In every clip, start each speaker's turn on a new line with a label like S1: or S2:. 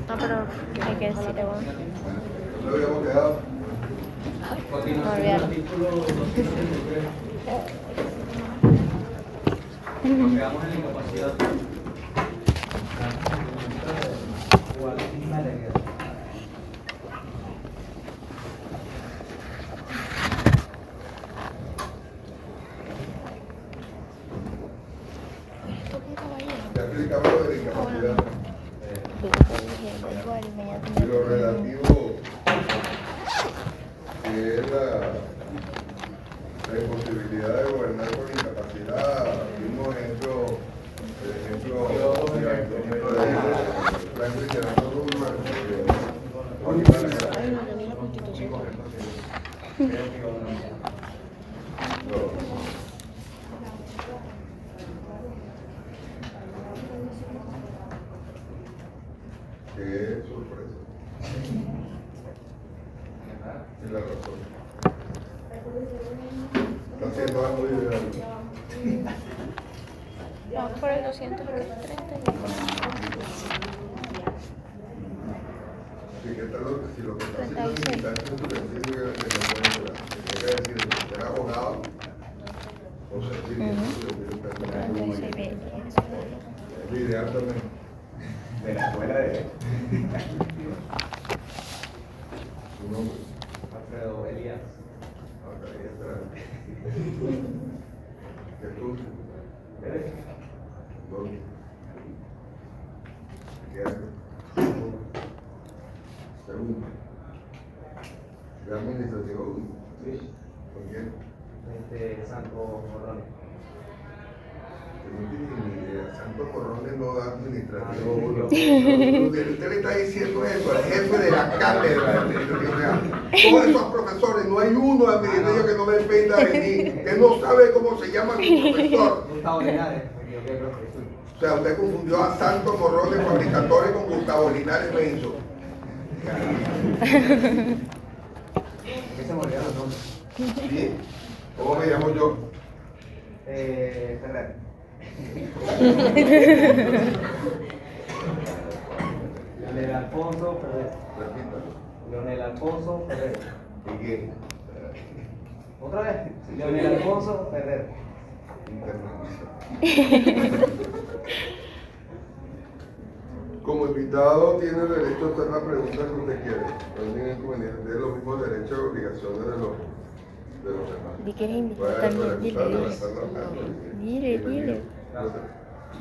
S1: No, pero hay que decirle, bueno.
S2: ¿No habíamos quedado?
S1: No olvidarlo.
S3: Nos quedamos en la incapacidad. Igual es una alegría.
S2: Ya explicamos lo de la incapacidad. Y lo relativo que es la imposibilidad de gobernar por incapacidad. Vimos el ejemplo de Franklin Delano Roosevelt, qué sorpresa. Es la razón. Está haciendo algo ideal.
S1: Vamos por el 230.
S2: Sí, ¿qué tal si lo que está haciendo es limitar su ejercicio que no puede decir, ser abogado o ser dirigente? Es ideal también.
S3: De la escuela de
S2: Su nombre.
S3: Alfredo Elías.
S2: Acá ahí está. ¿Qué estudio?
S3: Derecho.
S2: ¿Dónde? ¿Qué año? Segundo. ¿De administrativo?
S3: Sí.
S2: ¿Con quién?
S3: Santo Morrón.
S2: No tiene ni idea. Santo Corrones no da administrativo uno. Usted le está diciendo eso al jefe de la cátedra. Todos esos profesores, no hay uno administrativo que no dependa de mí, que no sabe cómo se llama su profesor.
S3: Gustavo Linares.
S2: O sea, usted confundió a Santo Morrones Fabricatore con Gustavo Linares Menso.
S3: ¿Qué se me olvidaron los nombres?
S2: ¿Sí? ¿Cómo me llamo yo?
S3: Ferrer. Leonel Alfonso Ferrer.
S2: Repítalo.
S3: Leonel Alfonso Ferrer.
S2: ¿Y quién?
S3: ¿Otra vez? Leonel Alfonso Ferrer.
S2: Como invitado tiene derecho a hacer la pregunta que usted quiere. No tiene inconveniente, tiene los mismos derechos y obligaciones de los demás.
S1: Di que eres invitado
S2: Puede
S1: también,
S2: preguntar,
S1: dile.
S2: levantar la mano.
S1: Dile.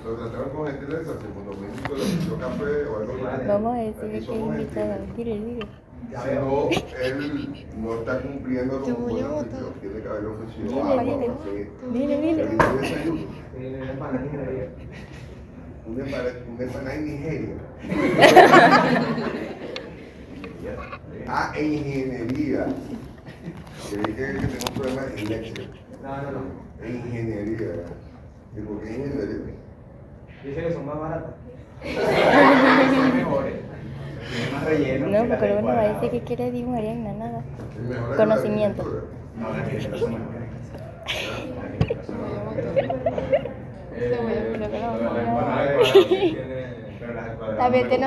S2: Lo trataron con gentileza, si cuando México le ofreció café o algo así.
S1: Vamos a
S2: Aquí
S1: decirle que es
S2: somos
S1: invitado.
S2: gentiles.
S1: Dile.
S2: Si no, él no está cumpliendo con una función, tiene que haber ofrecido agua, café.
S1: Dile.
S2: Un desayuno.
S3: Una
S2: Una empanada en Nigeria. En ingeniería. Creí que tengo un problema en leche.
S3: No.
S2: En ingeniería. ¿Y por qué ingeniería?
S3: Dice que son más baratas. Son mejores. Tienen más relleno.
S1: No, porque luego no va a decir que quiere dibujar Ariana, nada.
S2: ¿Es mejor en
S1: Conocimiento.
S2: la agricultura?
S3: No, las galletas son mejores.
S1: También tiene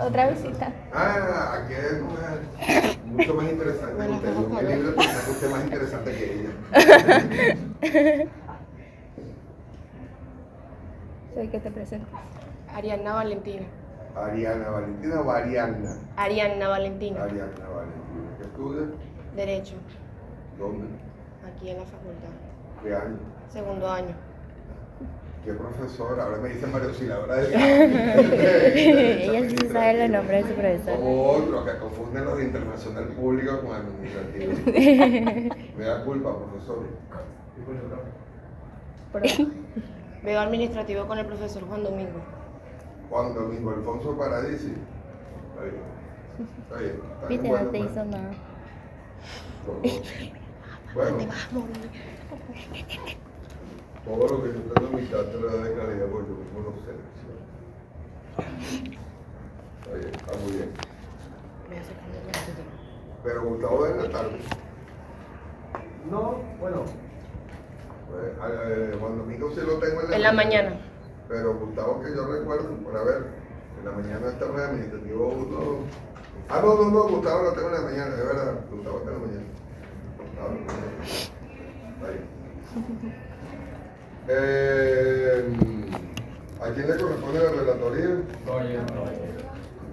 S1: otra visita.
S2: Aquí es mucho más interesante que usted. Yo me libro de pensar que usted es más interesante que ella.
S1: Soy que te presento.
S4: Arianna Valentina.
S2: Ariana Valentina o Arianna.
S4: Arianna Valentina.
S2: Arianna Valentina. ¿Qué estudia?
S4: Derecho.
S2: ¿Dónde?
S4: Aquí en la facultad.
S2: ¿Qué año?
S4: Segundo año.
S2: ¿Qué profesor? Ahora me dicen María Auxiliadora de
S1: Ella sí sabe los nombres de su profesor.
S2: Como otros que confunden los de internacional público con administrativo. Me da culpa, profesor.
S4: Veo administrativo con el profesor Juan Domingo.
S2: Juan Domingo Alfonso Paradisi. Está bien. Está bien. Está
S1: Viste,
S2: bueno,
S1: no te
S2: bueno.
S1: hizo nada.
S2: Bueno, todo lo que yo tengo en mi cátedra de calidad, porque yo mismo lo selecciono. Está bien, está muy bien.
S4: Voy a sacarle la foto.
S2: Pero Gustavo de la tarde.
S3: No, bueno.
S2: Juan Domingo sí lo tengo
S4: En la mañana.
S2: Pero Gustavo, que yo recuerdo, para ver, En la mañana estamos en administrativo 1. Ah, no, Gustavo lo tengo en la mañana, es verdad. Gustavo está en la mañana. ¿A quién le corresponde la relatoría?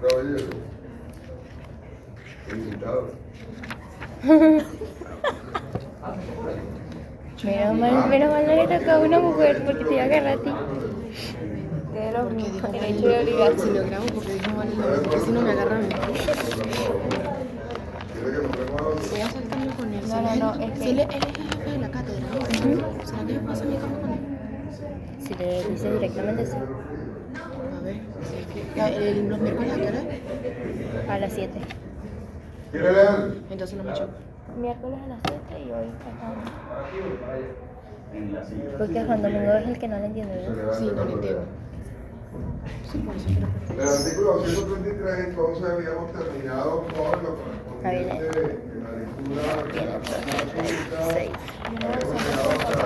S2: Caballero. Invitado.
S1: Menos mal no le tocó a una mujer porque te iba a agarrar a ti.
S4: Porque dijo derecho de obligar, si lo grabo porque dijo mal, porque si no me agarra a mí. Voy a hacer cambio con él.
S1: No, es que...
S4: Si él es el jefe de la cátedra, ¿no? ¿Será que yo puedo hacer mi cambio con él?
S1: Si le dices directamente, sí.
S4: A ver, si es que los miércoles a qué hora?
S1: A las 7.
S2: ¿Quiere leer?
S4: Entonces no me choca.
S1: Miércoles a las 7 y hoy pasamos. Porque Juan Domingo es el que no le entiende, ¿verdad?
S4: Sí, no lo entiendo. Sí, por eso quiero
S2: El artículo 233, entonces, habíamos terminado con lo correspondiente en la lectura de la plaza pública. Habíamos llegado hasta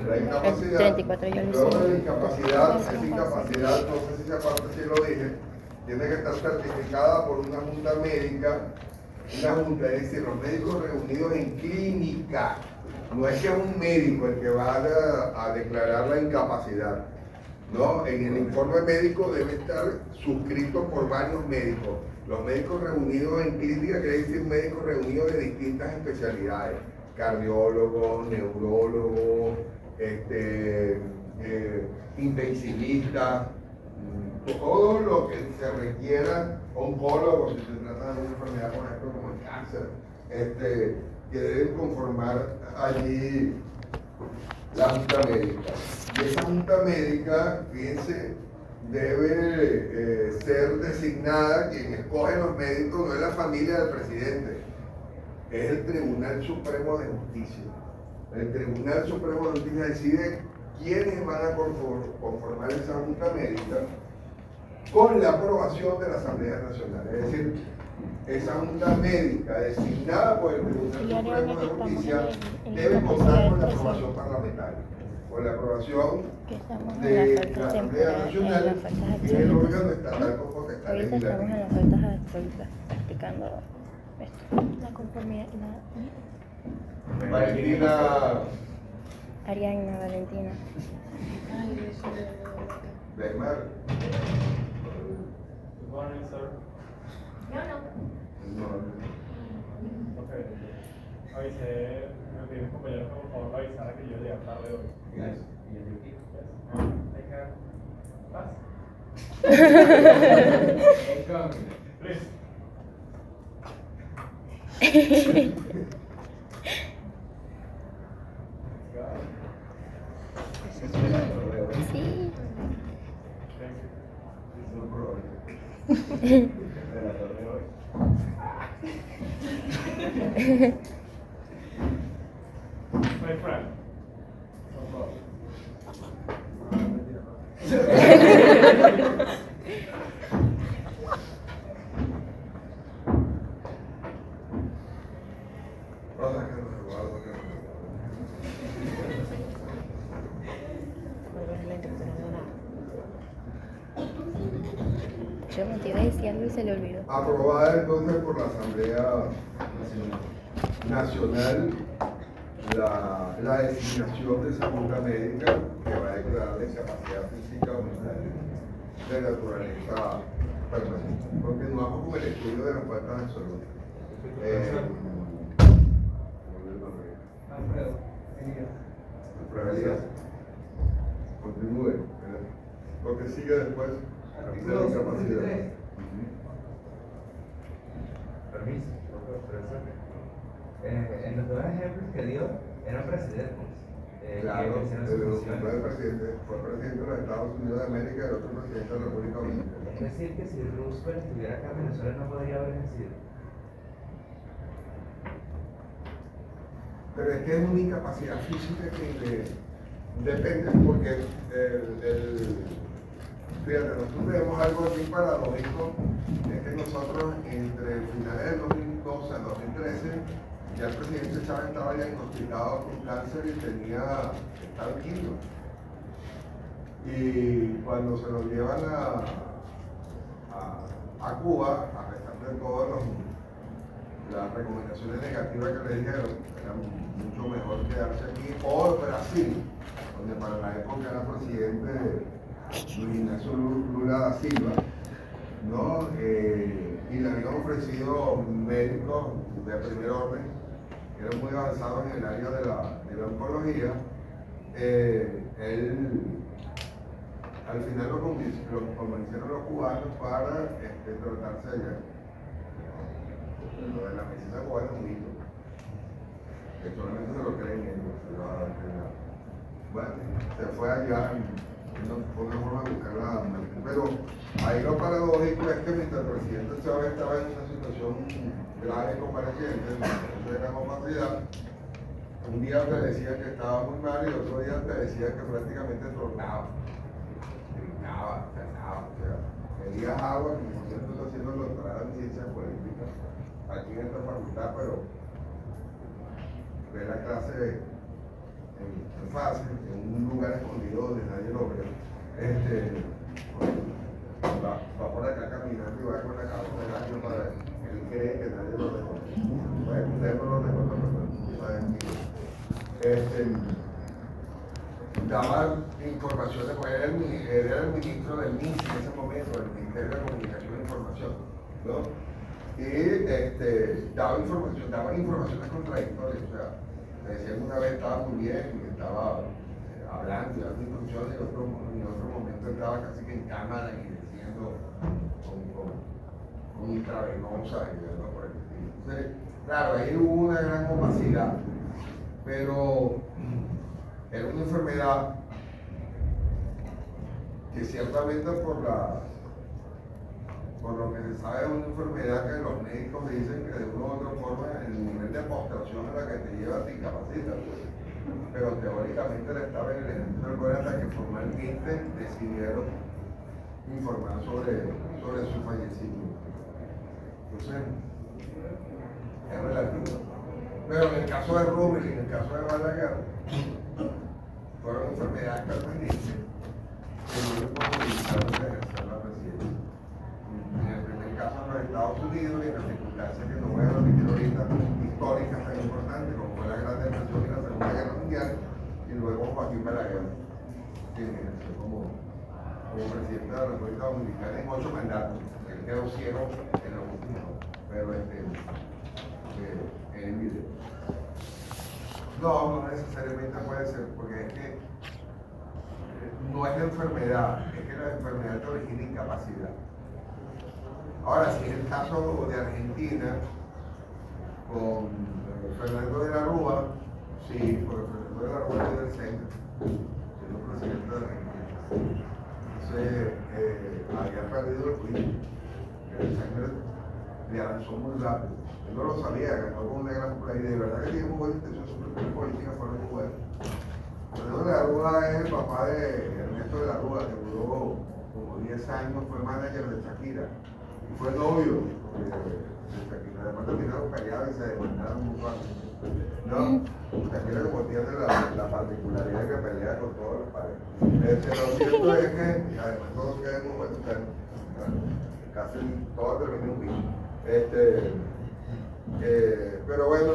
S2: la incapacidad.
S1: 34 yo lo hice.
S2: Luego de la incapacidad, esa incapacidad, no sé si esa parte sí lo dije, tiene que estar certificada por una junta médica. Una junta, es decir, los médicos reunidos en clínica. No es que es un médico el que va a declarar la incapacidad. No, en el informe médico debe estar suscrito por varios médicos. Los médicos reunidos en clínica quiere decir médicos reunidos de distintas especialidades: cardiólogos, neurólogos, intensivistas, todo lo que se requiera, oncólogos, si se trata de una enfermedad, por ejemplo, como el cáncer, que deben conformar allí la junta médica. Y esa junta médica, fíjense, debe ser designada, quien escoge los médicos no es la familia del presidente, es el Tribunal Supremo de Justicia. El Tribunal Supremo de Justicia decide quiénes van a conformar esa junta médica con la aprobación de la Asamblea Nacional. Es decir, esa junta médica designada por el Tribunal Supremo de Justicia debe contar con la aprobación parlamentaria, con la aprobación de la Asamblea Nacional, que es el órgano estatal con potestad
S1: Ahorita estamos en
S2: legislativa.
S1: las faltas actuales practicando esto. La conformidad.
S2: Valentina
S1: Ariadna, Valentina.
S4: Ay, eso de...
S2: Weimar.
S3: Good morning, sir.
S2: No.
S3: Okay. Avisé, me pidió un compañero que por favor lo avisara que yo llegué tarde hoy.
S2: Yes.
S3: Take care. Pass. Please.
S1: Sí.
S3: My friend.
S1: Yo me iba a decir algo y se le olvidó.
S2: Aprobada entonces por la Asamblea Nacional la designación de esa junta médica que va a declarar la incapacidad física o mental de naturaleza permanente. Continuamos con el estudio de las faltas de salud. Alfredo Elías. Continúe. Lo que sigue después de la incapacidad.
S5: Permiso, profesor. En los dos ejemplos que dio eran presidentes.
S2: Claro,
S5: que ejercieron sus
S2: el
S5: funciones.
S2: primer presidente fue presidente de los Estados Unidos de América y el otro presidente de la República Dominicana.
S5: Es decir, que si Roosevelt estuviera acá en Venezuela no podría haber ejercido.
S2: Pero es que es una incapacidad física que depende, porque fíjate, nosotros tenemos algo aquí paradójico, es que nosotros entre finales del 2012 al 2013, ya el presidente Chávez estaba diagnosticado con cáncer y estaba en quimio. Y cuando se lo llevan Cuba, a pesar de todas las recomendaciones negativas que le dijeron, era mucho mejor quedarse aquí, o Brasil, donde para la época era presidente Luis Ignacio Lula da Silva, ¿no? Y le habían ofrecido médicos de primer orden, que eran muy avanzados en el área de la oncología. Él, al final lo convencieron los cubanos para tratarse allá. Lo de la medicina cubana es un mito, que solamente se lo creen ellos, se lo va a dar nada. Bueno, se fue allá fue una forma de buscar la muerte. Pero ahí lo paradójico es que mientras el presidente Chávez estaba en una situación grave convaleciente, de gran opacidad, un día te decía que estaba muy mal y otro día te decía que prácticamente tronaba, gritaba, sanaba, o sea, pedías agua, que por cierto está haciendo el doctorado en ciencias políticas aquí en esta facultad, pero ve la clase en fase, en un lugar escondido donde nadie lo ve. Va por acá caminando y va con la cabeza del año para él cree que nadie lo reconoce. Bueno, ustedes no lo reconocen, daba informaciones, pues era el ministro del MINS en ese momento, del Ministerio de Comunicación e Información, ¿no? Y daban informaciones contradictorias, o sea, me decían una vez estaba muy bien, y estaba hablando y dando instrucciones, y en otro momento estaba casi que en cámara y diciendo con intravenosa y algo por el estilo. Entonces, claro, ahí hubo una gran opacidad, pero era una enfermedad que ciertamente por lo que se sabe es una enfermedad que los médicos dicen que de una u otra forma el nivel de postración a la que te lleva te incapacita, pero teóricamente él estaba en el ejército del Corea hasta que formalmente decidieron informar sobre su fallecimiento. Entonces, es relativo. Pero en el caso de Rubén y en el caso de Balaguer, fueron enfermedades permanentes que no le posibilitaron de ejercer la presidencia. En el primer caso en los Estados Unidos y en las circunstancias que no voy a repetir ahorita, históricas tan importantes como fue la Gran Depresión y la Segunda Guerra Mundial, y luego Joaquín Balaguer, que ejerció como presidente de la República Dominicana en 8 mandatos. Él quedó ciego en los últimos, pero en video. No necesariamente puede ser, porque es que no es la enfermedad, es que la enfermedad te origina incapacidad. Ahora, si es el caso de Argentina, con Fernando de la Rúa, sí, porque Fernando de la Rúa es del centro, siendo presidente de Argentina. Entonces, había perdido el juicio, el sangre le avanzó muy rápido. Él no lo sabía, ganó con una gran play, de verdad que tiene muy buena intención, su primera política fue muy buena. Fernando de la Rúa es el papá de Ernesto de la Rúa, que duró como 10 años, fue manager de Shakira. Fue novio de Shakira, además terminaron peleados y se demandaron mutuamente. No, Shakira como tiene la particularidad de que pelea con todos los parejas. Lo cierto es que, además todos quedamos buenos, casi todo termina un bicho. Pero bueno,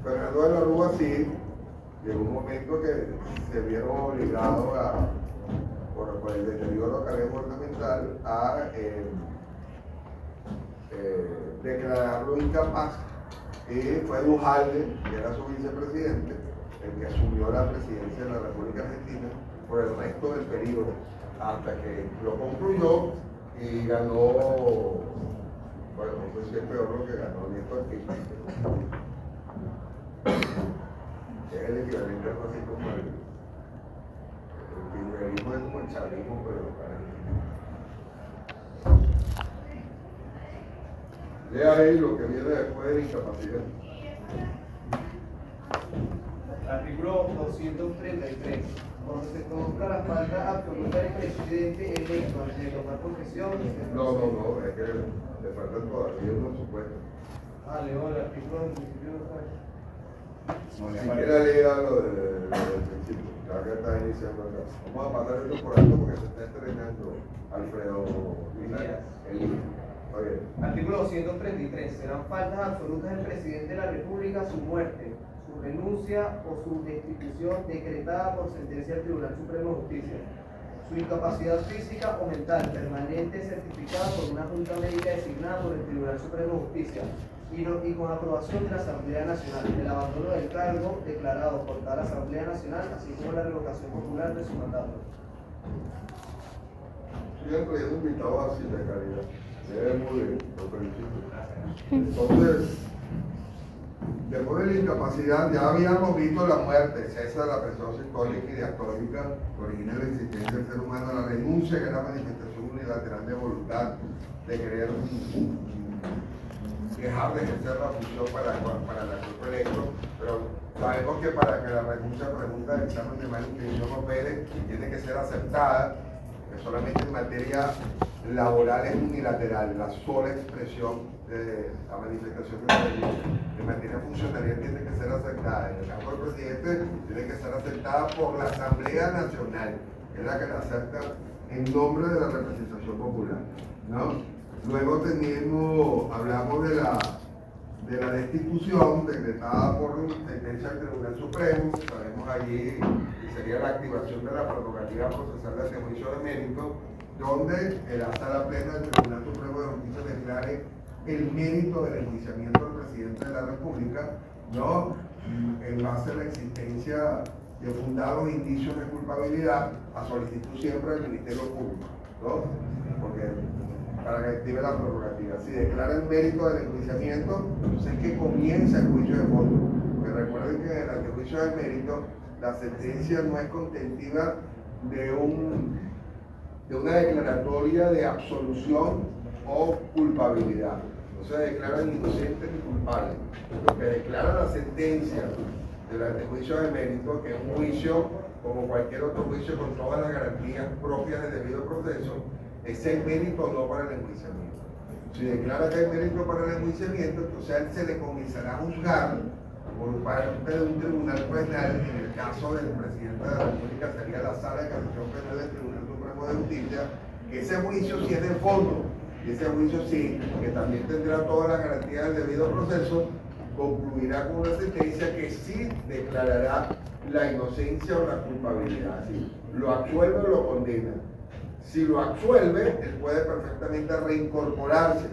S2: Fernando de la Rúa sí, llegó un momento que se vieron obligados por el deterioro que había gubernamental a declararlo incapaz, y fue Duhalde, que era su vicepresidente, el que asumió la presidencia de la República Argentina por el resto del periodo, hasta que lo concluyó y ganó, bueno, no sé si es peor lo que ganó Néstor Kirchner, que es el equivalente algo así como el kirchnerismo es como el chavismo, pero para Argentina. Lea ahí lo que viene después de la incapacidad.
S6: Artículo 233. Cuando se conozca la falta absoluta del presidente electo antes de tomar posesión.
S2: No, es que le faltan todavía unos supuestos.
S6: Leo el artículo del principio de
S2: Si quiere leer lo del principio, ya que está iniciando acá. Vamos a pasar esto por alto porque se está estrenando Alfredo Vidal, el
S6: 233. Serán faltas absolutas del presidente de la República su muerte, su renuncia o su destitución decretada por sentencia del Tribunal Supremo de Justicia. Su incapacidad física o mental permanente certificada por una junta médica designada por el Tribunal Supremo de Justicia y con aprobación de la Asamblea Nacional, el abandono del cargo declarado por tal Asamblea Nacional, así como la revocación popular de su mandato.
S2: Sigan trayendo invitados así de calidad. Muy bien, lo felicito. Entonces, después de la incapacidad, ya habíamos visto la muerte, cesa de la presión sistólica y diastólica que origina la existencia del ser humano, la renuncia, que es la manifestación unilateral de voluntad, de querer dejar de ejercer la función para la cuerpo electo, pero sabemos que para que la renuncia pregunta del examen de mala intención opere, tiene que ser aceptada, que solamente en materia laboral es unilateral, la sola expresión de la manifestación de la renuncia. En materia funcionarial tiene que ser aceptada, en el caso del presidente tiene que ser aceptada por la Asamblea Nacional, que es la que la acepta en nombre de la representación popular, ¿no? Luego hablamos de la destitución decretada por sentencia del Tribunal Supremo. Sabemos allí que sería la activación de la prerrogativa procesal de juicio de mérito, donde la sala plena del Tribunal Supremo de Justicia declare el mérito del enjuiciamiento del presidente de la República, ¿no? En base a la existencia de fundados indicios de culpabilidad, a solicitud siempre del Ministerio Público, ¿no? Porque para que active la prerrogativa. Si declara el mérito del enjuiciamiento, entonces es que comienza el juicio de fondo. Porque recuerden que en el juicio de mérito, la sentencia no es contentiva de una declaratoria de absolución o culpabilidad. No se declaran inocentes ni culpables. Lo que declara la sentencia del juicio de mérito, que es un juicio como cualquier otro juicio con todas las garantías propias del debido proceso, es el mérito no para el enjuiciamiento. Si declara que hay mérito para el enjuiciamiento, entonces a él se le comenzará a juzgar por parte de un tribunal penal. En el caso del presidente de la República sería la Sala de Casación Penal del Tribunal Supremo de Justicia, que ese juicio sí es de fondo, y ese juicio sí, que también tendrá todas las garantías del debido proceso, concluirá con una sentencia que sí declarará la inocencia o la culpabilidad. ¿Sí? Lo absuelve o lo condena. Si lo absuelve, él puede perfectamente reincorporarse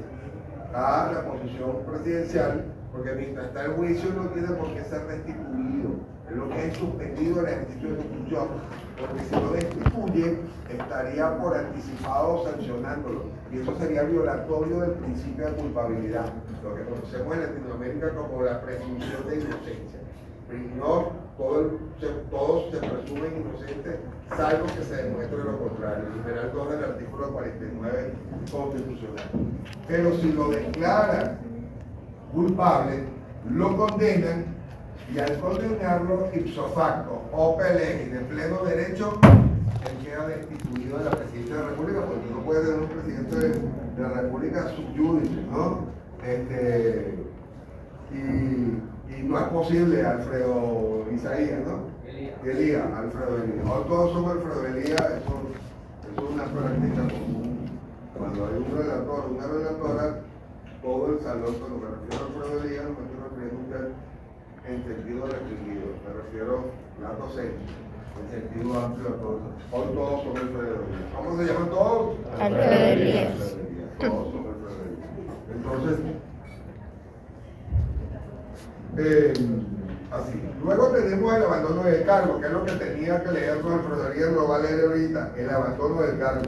S2: a la posición presidencial, porque mientras está el juicio no tiene por qué ser restituido. Es lo que es suspendido el ejercicio de su función, porque si lo destituye, estaría por anticipado sancionándolo, y eso sería violatorio del principio de culpabilidad, lo que conocemos en Latinoamérica como la presunción de inocencia. No, todos se presumen inocentes, salvo que se demuestre lo contrario. Numeral 2 del artículo 49 constitucional. Pero si lo declaran culpable, lo condenan, y al condenarlo ipso facto, opere lege, de pleno derecho, él queda destituido de la presidencia de la República, porque no puede tener un presidente de la República sub judice, ¿no? Y no es posible Alfredo Isaías, ¿no? Elías, Alfredo Elías. Ahora todos somos Alfredo Elías, eso es una práctica común. Cuando hay un relator, una relatora, todo el salón, cuando me refiero a Alfredo Elías, no me estoy refiriendo a usted en sentido restringido, me refiero a la docente, en sentido amplio a todos. Hoy todos son Alfredo Elías. ¿Cómo se llaman todos?
S1: Alfredo Elías.
S2: Todos son Alfredo Elías. Entonces, así. Luego tenemos el abandono del cargo, que es lo que tenía que leer con Alfredo Elías, lo va a leer ahorita, el abandono del cargo.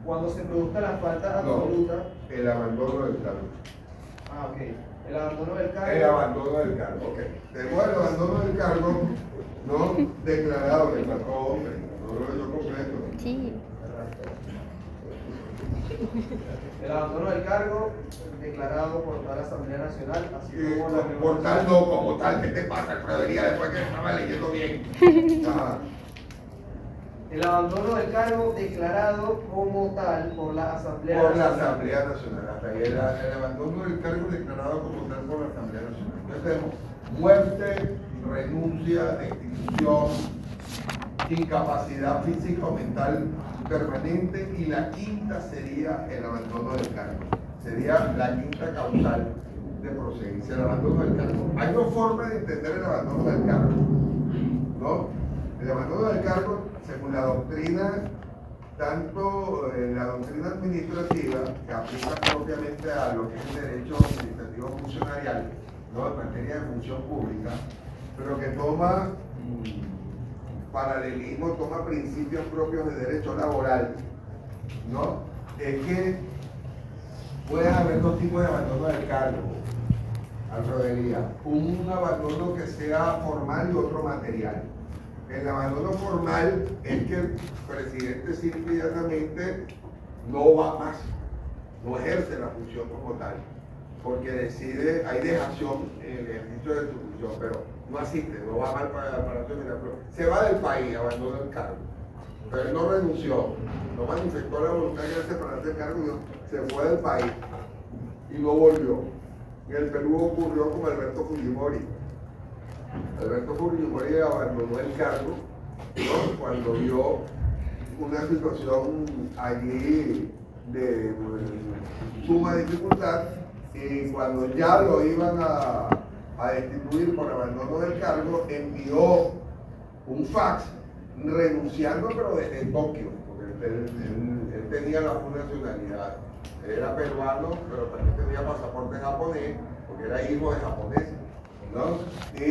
S6: Cuando se produzca la falta absoluta.
S2: No, el abandono del cargo.
S6: Ah, ok. El abandono del cargo.
S2: El abandono del cargo, ok. Tenemos el abandono del cargo, ¿no? Declarado, le faltó hombre, no lo leyó completo.
S1: Sí.
S6: El abandono del cargo declarado por toda la Asamblea Nacional, así como la
S2: Por tal, no, como tal, ¿qué te pasa, Alfredo Elías, después que estaba leyendo bien? Ajá.
S6: El abandono del cargo declarado como tal por la Asamblea
S2: Por la
S6: Nacional.
S2: Asamblea Nacional. Hasta ahí el abandono del cargo declarado como tal por la Asamblea Nacional. Entonces tenemos muerte, renuncia, destitución, incapacidad física o mental permanente, y la quinta sería el abandono del cargo. Sería la quinta causal de procedencia, el abandono del cargo. Hay dos formas de entender el abandono del cargo, ¿no? El abandono del cargo, según la doctrina, tanto la doctrina administrativa, que aplica propiamente a lo que es el derecho administrativo funcionarial, ¿no? En materia de función pública, pero que toma paralelismo, toma principios propios de derecho laboral, ¿no? Es que puede haber dos tipos de abandono del cargo, Alfredo Elías. Un abandono que sea formal y otro material. El abandono formal es que el presidente simple y llanamente no va más, no ejerce la función como tal, porque decide, hay dejación en el ejercicio de su función, pero no asiste, no va mal para Palacio de Miraflores. Se va del país, abandona el cargo. Pero él no renunció, no manifestó la voluntad de separarse del cargo, se fue del país y no volvió. En el Perú ocurrió con Alberto Fujimori. Alberto Fujimori abandonó el cargo, ¿no? Cuando vio una situación allí de suma dificultad, y cuando ya lo iban a destituir por abandono del cargo, envió un fax renunciando, pero desde Tokio, porque él tenía la full nacionalidad. Él era peruano, pero también tenía pasaporte japonés, porque era hijo de japoneses, ¿no? Y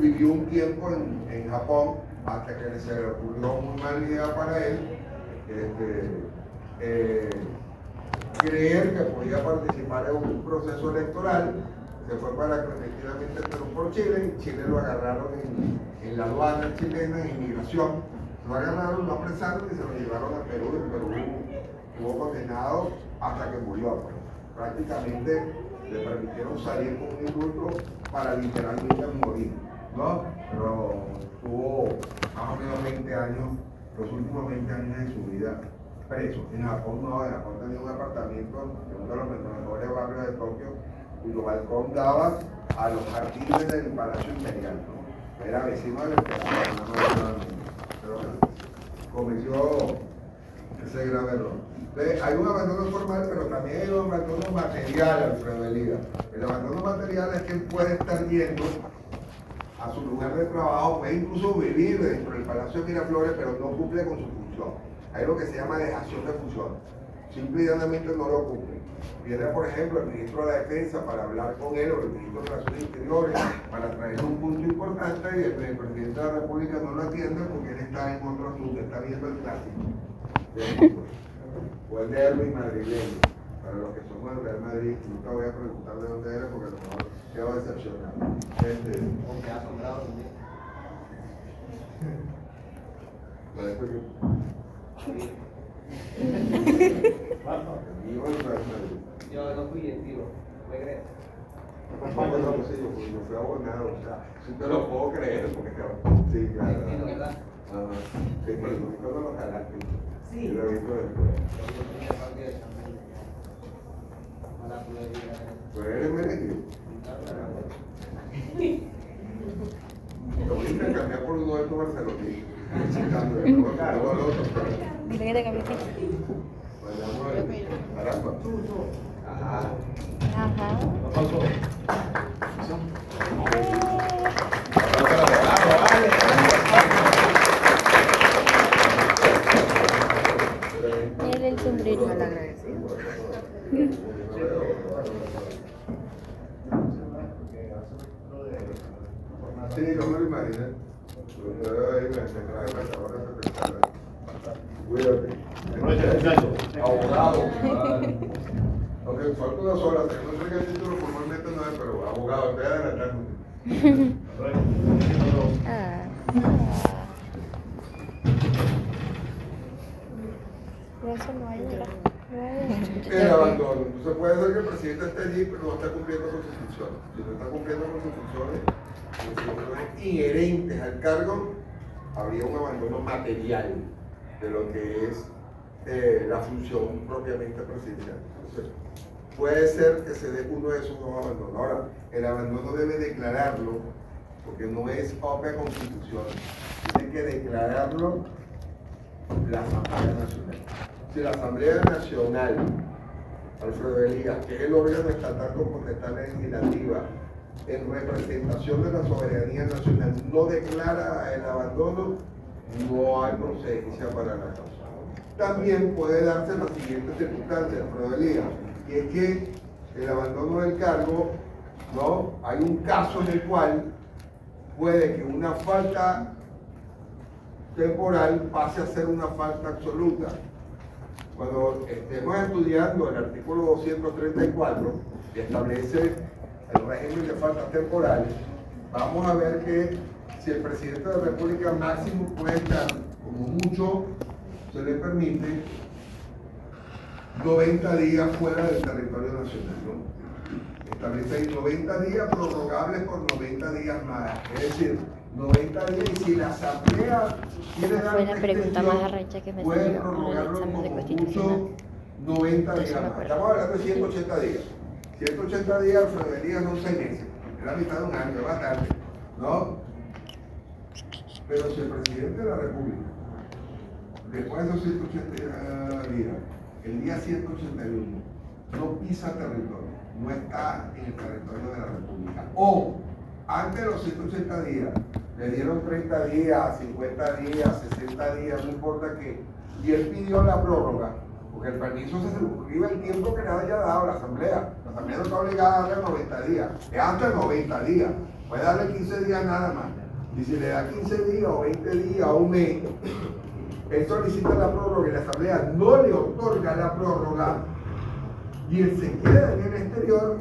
S2: vivió un tiempo en Japón, hasta que se le ocurrió muy mala idea para él creer que podía participar en un proceso electoral. Se fue para clandestinamente por Chile, y Chile lo agarraron en la aduana chilena, en inmigración. Lo agarraron, lo apresaron y se lo llevaron a Perú. En Perú estuvo condenado hasta que murió. Pues. Prácticamente le permitieron salir con un indulto para literalmente morir, ¿no? Pero tuvo más o menos 20 años, los últimos 20 años de su vida preso. En Japón no, en Japón tenía un apartamento en uno de los mejores barrios de Tokio, cuyo balcón daba a los jardines del Palacio Imperial, ¿no? Era vecino del emperador, pero bueno, cometió ese grave error. Entonces, hay un abandono formal, pero también hay un abandono material, Alfredo Elías. El abandono material es que él puede estar yendo a su lugar de trabajo, puede incluso vivir dentro del Palacio de Miraflores, pero no cumple con su función. Hay lo que se llama dejación de función. Simple y llanamente no lo cumple. Viene, por ejemplo, el ministro de la Defensa para hablar con él, o el ministro de Relaciones Exteriores, para traer un punto importante, y el presidente de la República no lo atiende porque él está en otro asunto, está viendo el clásico. O el derbi madrileño. Para los que somos del Real Madrid, nunca voy a preguntar de dónde eres porque a lo mejor quedo decepcionado.
S6: O me ha asombrado también. Yo no fui testigo, ¿me crees?
S2: Tampoco no sé, yo fui abonado, o sea, sí te lo puedo creer, porque sí, claro.
S6: ¿Verdad?
S2: Sí, pero no lo jalaste.
S6: Sí.
S2: Yo lo he visto después. ¿Tú eres merengue? Lo voy a intercambiar por uno de estos barcelonistas.
S1: Dile que te cambiaste.
S2: Caramba.
S1: Ajá. Mira el sombrero.
S4: Mal agradecido.
S2: Sí, no me lo imaginé. Cuídate. Abogado. Aunque falta una sola, no sé qué título formalmente no es, pero abogado, estoy adelantando.
S1: Eso no hay otra.
S2: El abandono. Entonces puede ser que el presidente esté allí, pero no está cumpliendo con sus funciones. Si no está cumpliendo con sus funciones inherentes al cargo, habría un abandono material de lo que es la función propiamente presidencial. Entonces, puede ser que se dé uno de esos dos abandonos. Ahora, el abandono debe declararlo porque no es propia constitución, tiene que declararlo la Asamblea Nacional. Si la Asamblea Nacional, Alfredo Elías, que es el órgano estatal con potestad legislativa, en representación de la soberanía nacional, no declara el abandono, no hay procedencia para la causa. También puede darse la siguiente circunstancia, Alfredo Elías, y es que el abandono del cargo, ¿no? Hay un caso en el cual puede que una falta temporal pase a ser una falta absoluta. Cuando estemos estudiando el artículo 234, que establece el régimen de faltas temporales, vamos a ver que si el presidente de la República máximo puede estar, como mucho se le permite, 90 días fuera del territorio nacional, ¿no? Establece ahí 90 días prorrogables por 90 días más, es decir, 90 días, y si la Asamblea quiere dar
S1: Fue la pregunta más arrecha que me
S2: puede
S1: salió en el
S2: prorrogarlo
S1: examen de
S2: como
S1: constitucional.
S2: mucho 90 días
S1: Eso me
S2: más.
S1: acuerdo.
S2: Estamos hablando de 180 días. 180 días, Alfredo Elías, son 6 meses. Es la mitad de un año, es bastante, ¿no? Pero si el presidente de la República, después de esos 180 días, el día 181, no pisa territorio, no está en el territorio de la República, o antes de los 180 días, le dieron 30 días, 50 días, 60 días, no importa qué, y él pidió la prórroga, porque el permiso se suscribe el tiempo que le haya dado la Asamblea. La Asamblea no está obligada a darle 90 días, es hasta 90 días, puede darle 15 días nada más. Y si le da 15 días o 20 días o un mes, él solicita la prórroga y la Asamblea no le otorga la prórroga y él se queda en el exterior,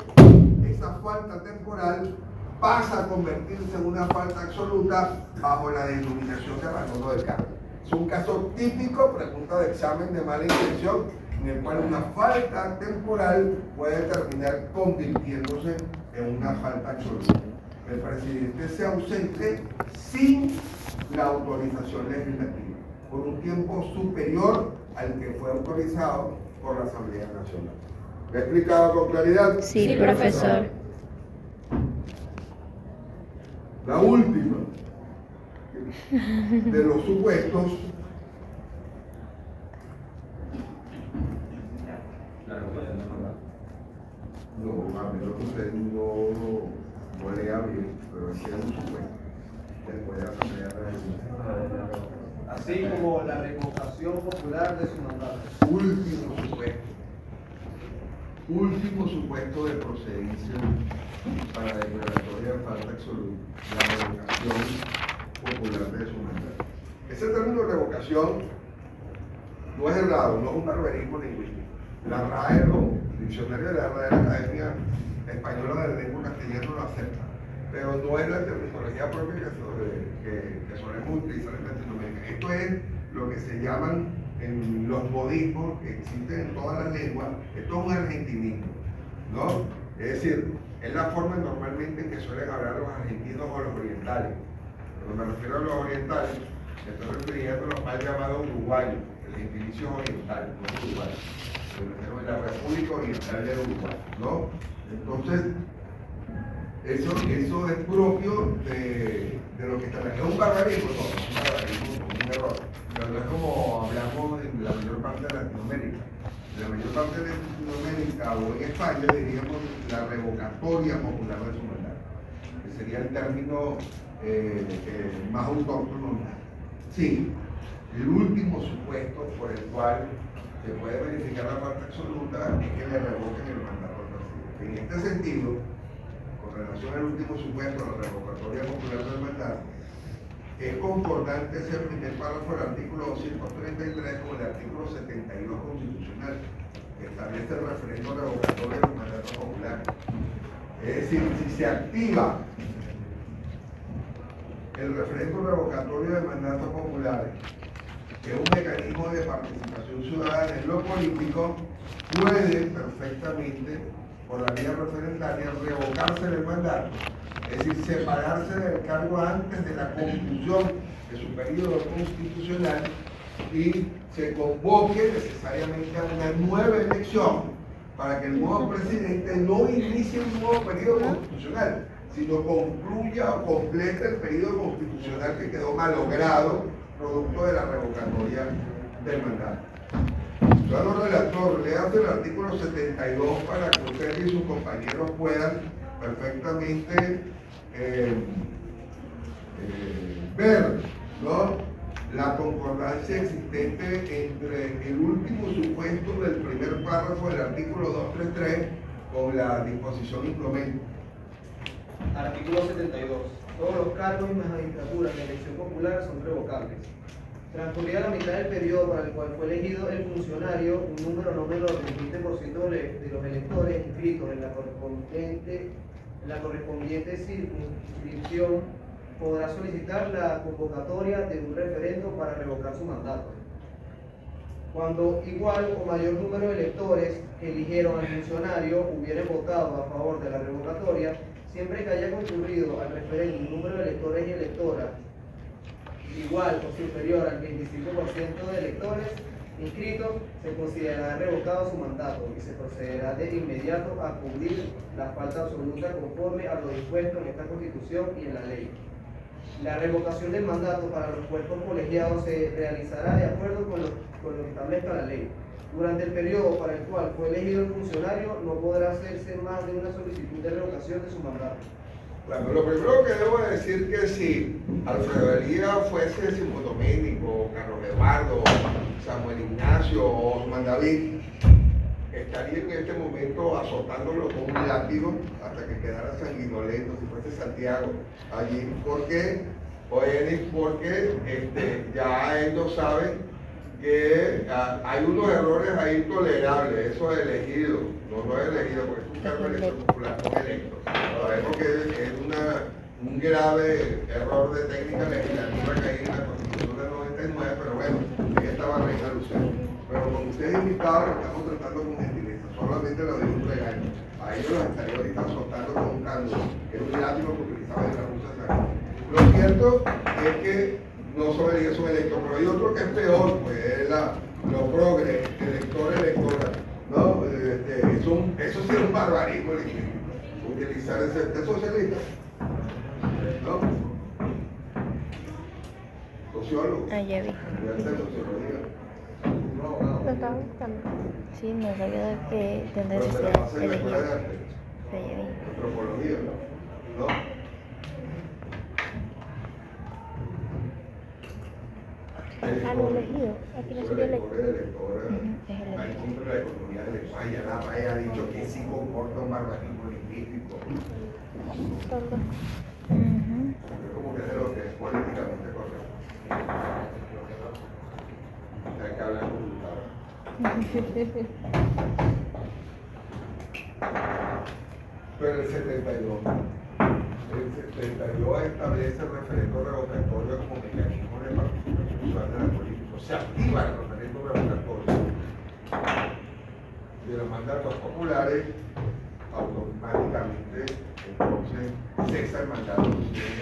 S2: esa falta temporal pasa a convertirse en una falta absoluta bajo la denominación de abandono del cargo. Es un caso típico, pregunta de examen de mala intención, en el cual una falta temporal puede terminar convirtiéndose en una falta absoluta. El presidente se ausente sin la autorización legislativa, por un tiempo superior al que fue autorizado por la Asamblea Nacional. ¿Me he explicado con claridad?
S1: Sí, profesor.
S2: La última de los supuestos no, a menos que usted no lea bien, pero es que es un supuesto. Después de la Asamblea Nacional.
S6: así como la revocación popular de su mandato.
S2: Último supuesto de procedencia para la declaratoria de falta absoluta, la revocación popular de su mandato. Ese término de revocación no es errado, no es un barbarismo lingüístico. La RAE, el diccionario de la RAE, la Academia Española de la Lengua Castellana, lo acepta, pero no es la terminología propia que solemos utilizar en Latinoamérica. Esto es lo que se llaman en los modismos que existen en todas las lenguas. Esto es un argentinismo, ¿no? Es decir, es la forma normalmente en que suelen hablar los argentinos o los orientales. Cuando me refiero a los orientales, me estoy refiriendo a los mal llamados uruguayos, el gentilicio es oriental, no es uruguayo. Me refiero a la República Oriental del Uruguay, ¿no? Entonces, eso es propio de lo que está en la... ¿Es un barbarismo? No, es un barbarismo, un error. Pero no es como hablamos en la mayor parte de Latinoamérica. En la mayor parte de Latinoamérica o en España diríamos la revocatoria popular de su mandato, que sería el término más autóctono. Sí, el último supuesto por el cual se puede verificar la falta absoluta es que le revoquen el mandato al presidente. En este sentido, con relación al último supuesto, la revocatoria popular del mandato, es concordante ese primer párrafo del artículo 233 con el artículo 72 constitucional, que establece el referendo revocatorio del mandato popular. Es decir, si se activa el referendo revocatorio del mandato popular, que es un mecanismo de participación ciudadana en lo político, puede perfectamente, por la vía referendaria, revocarse el mandato, es decir, separarse del cargo antes de la conclusión de su periodo constitucional y se convoque necesariamente a una nueva elección para que el nuevo presidente no inicie un nuevo periodo constitucional, sino concluya o complete el periodo constitucional que quedó malogrado producto de la revocatoria del mandato. Ciudadano relator, léase el artículo 72 para que usted y sus compañeros puedan perfectamente ver, ¿no?, la concordancia existente entre el último supuesto del primer párrafo del artículo 233 con la disposición implementaria.
S6: Artículo 72. Todos los cargos y magistraturas de elección popular son revocables. Transcurrida la mitad del periodo para el cual fue elegido el funcionario, un número no menor del 20% de los electores inscritos en la correspondiente circunscripción podrá solicitar la convocatoria de un referendo para revocar su mandato. Cuando igual o mayor número de electores que eligieron al funcionario hubieran votado a favor de la revocatoria, siempre que haya concurrido al referendo un número de electores y electoras igual o superior al 25% de electores inscritos, se considerará revocado su mandato y se procederá de inmediato a cubrir la falta absoluta conforme a lo dispuesto en esta Constitución y en la ley. La revocación del mandato para los cuerpos colegiados se realizará de acuerdo con lo que establezca la ley. Durante el periodo para el cual fue elegido el funcionario, no podrá hacerse más de una solicitud de revocación de su mandato.
S2: Bueno, lo primero que debo decir que si Alfredo Elías fuese Simón Doménico, Carlos Eduardo, Samuel Ignacio o Osman David, estaría en este momento azotándolo con un látigo hasta que quedara sanguinolento, si fuese Santiago allí, porque ya ellos saben que hay unos errores ahí tolerables, eso es elegido, no es elegido, porque es un cargo electoral popular, no electo. Sabemos que es un grave error de técnica legislativa que hay en la Constitución del 99, pero bueno, ahí estaba Reina Lucero. Pero con ustedes invitados, lo estamos tratando con gentileza, solamente lo digo un regaño. A ellos los estaría ahorita azotando con un cáncer, que es un látigo que utilizaban en la rusa sangre. Lo cierto es que no son electos, pero hay otro que es peor, pues es los progres, electora, ¿no? Eso sí es un barbarismo lingüístico, utilizar ese socialista, ¿no? Sociólogo.
S1: Ah, ya vi.
S2: Sociología.
S4: Lo estaba buscando.
S1: Sí, no sabía de qué
S2: Pero
S1: tendría
S2: se
S1: que
S2: la
S1: ser
S2: pasa en la escuela de
S1: elegido.
S2: arte,
S1: Sí, ya vi.
S2: antropología, ¿no?
S1: Lo elegido. Aquí no sería electo.
S2: Es
S1: Es
S2: va en
S1: elegido.
S2: contra de la economía de España. La PAE ha dicho que sí comporta un barbarismo lingüístico.
S4: Todo.
S2: Es como que es de lo que es políticamente correcto. Hay que hablar con Pero el 72 establece el referendo revocatorio como mecanismo de participación ciudadana de la política. Se activa el referendo revocatorio de los mandatos populares, automáticamente entonces cesa el mandato.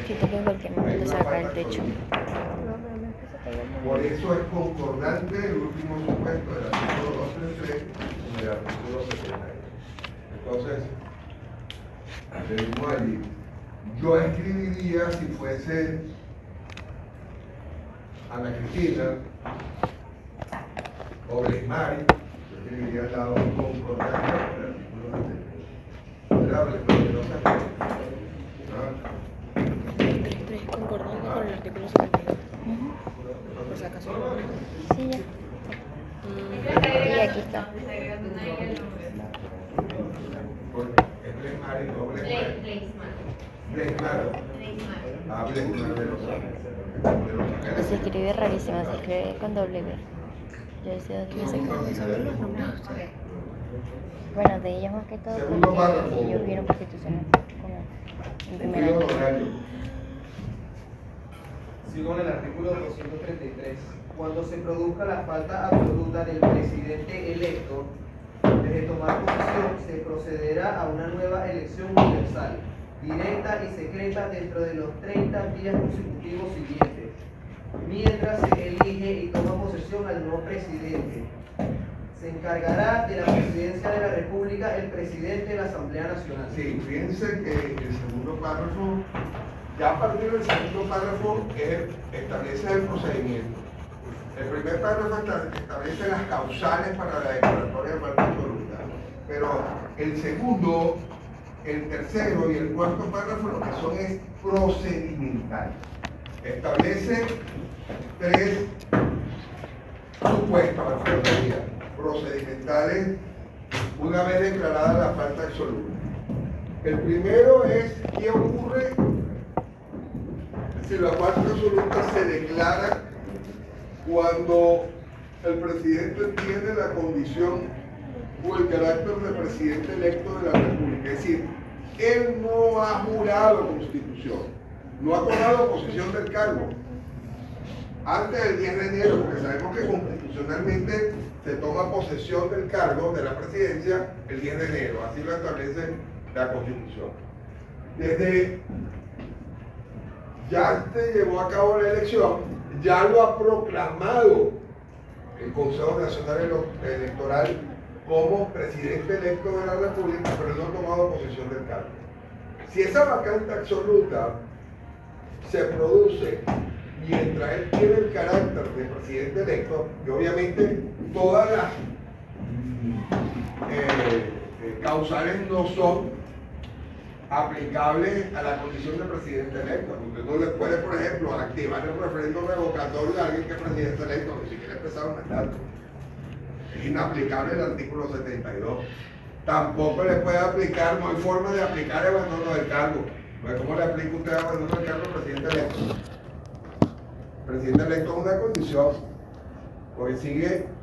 S1: Sí, porque en cualquier momento saca el techo.
S2: Por eso es concordante el último supuesto del artículo 233 con el artículo 71. Entonces, seguimos allí. Yo escribiría, si fuese Ana Cristina o Blesmari, yo escribiría al lado concordante con el artículo 73. Era Blesmari, no se acuerda.
S4: Concordando con el artículo 72. Por si acaso.
S1: Sí, ya. Y aquí está.
S2: Es Blesmari, no Blesmari. Blesmar. Ah, Blesmar de los Ángeles.
S1: Y se escribe rarísimo, se escribe con doble B. Yo decía que se escribe.
S4: ¿Saben los nombres de ustedes?
S1: Bueno, de ellos más que todo,
S2: Segundo párrafo.
S1: porque ellos vieron constitucional como en primer
S2: Cumplido
S1: año.
S2: horario.
S6: Sigo en el artículo 233. Cuando se produzca la falta absoluta del presidente electo, desde tomar posesión se procederá a una nueva elección universal, directa y secreta dentro de los 30 días consecutivos siguientes, mientras se elige y toma posesión al nuevo presidente. Se encargará de la presidencia de la República el presidente de la Asamblea Nacional.
S2: Sí, fíjense que el segundo párrafo, ya a partir del segundo párrafo, establece el procedimiento. El primer párrafo establece las causales para la declaratoria de falta absoluta, pero el segundo, el tercero y el cuarto párrafo lo que son es procedimental. Establece 3 supuestos procedimentales una vez declarada la falta absoluta. El primero es qué ocurre si la falta absoluta se declara cuando el presidente tiene la condición o el carácter de presidente electo de la República. Es decir, él no ha jurado constitución, no ha tomado posesión del cargo antes del 10 de enero, porque sabemos que constitucionalmente se toma posesión del cargo de la presidencia el 10 de enero, así lo establece la Constitución. Desde ya se llevó a cabo la elección, ya lo ha proclamado el Consejo Nacional Electoral como presidente electo de la República, pero no ha tomado posesión del cargo. Si esa vacante absoluta se produce mientras él tiene el carácter de presidente electo, y obviamente todas las causales no son aplicables a la condición de presidente electo. Usted no le puede, por ejemplo, activar el referéndum revocatorio a alguien que es presidente electo, ni siquiera empezar un mandato. Es inaplicable el artículo 72. Tampoco le puede aplicar, no hay forma de aplicar el abandono del cargo. ¿Cómo le aplica usted el abandono del cargo al presidente electo? El presidente electo es una condición, porque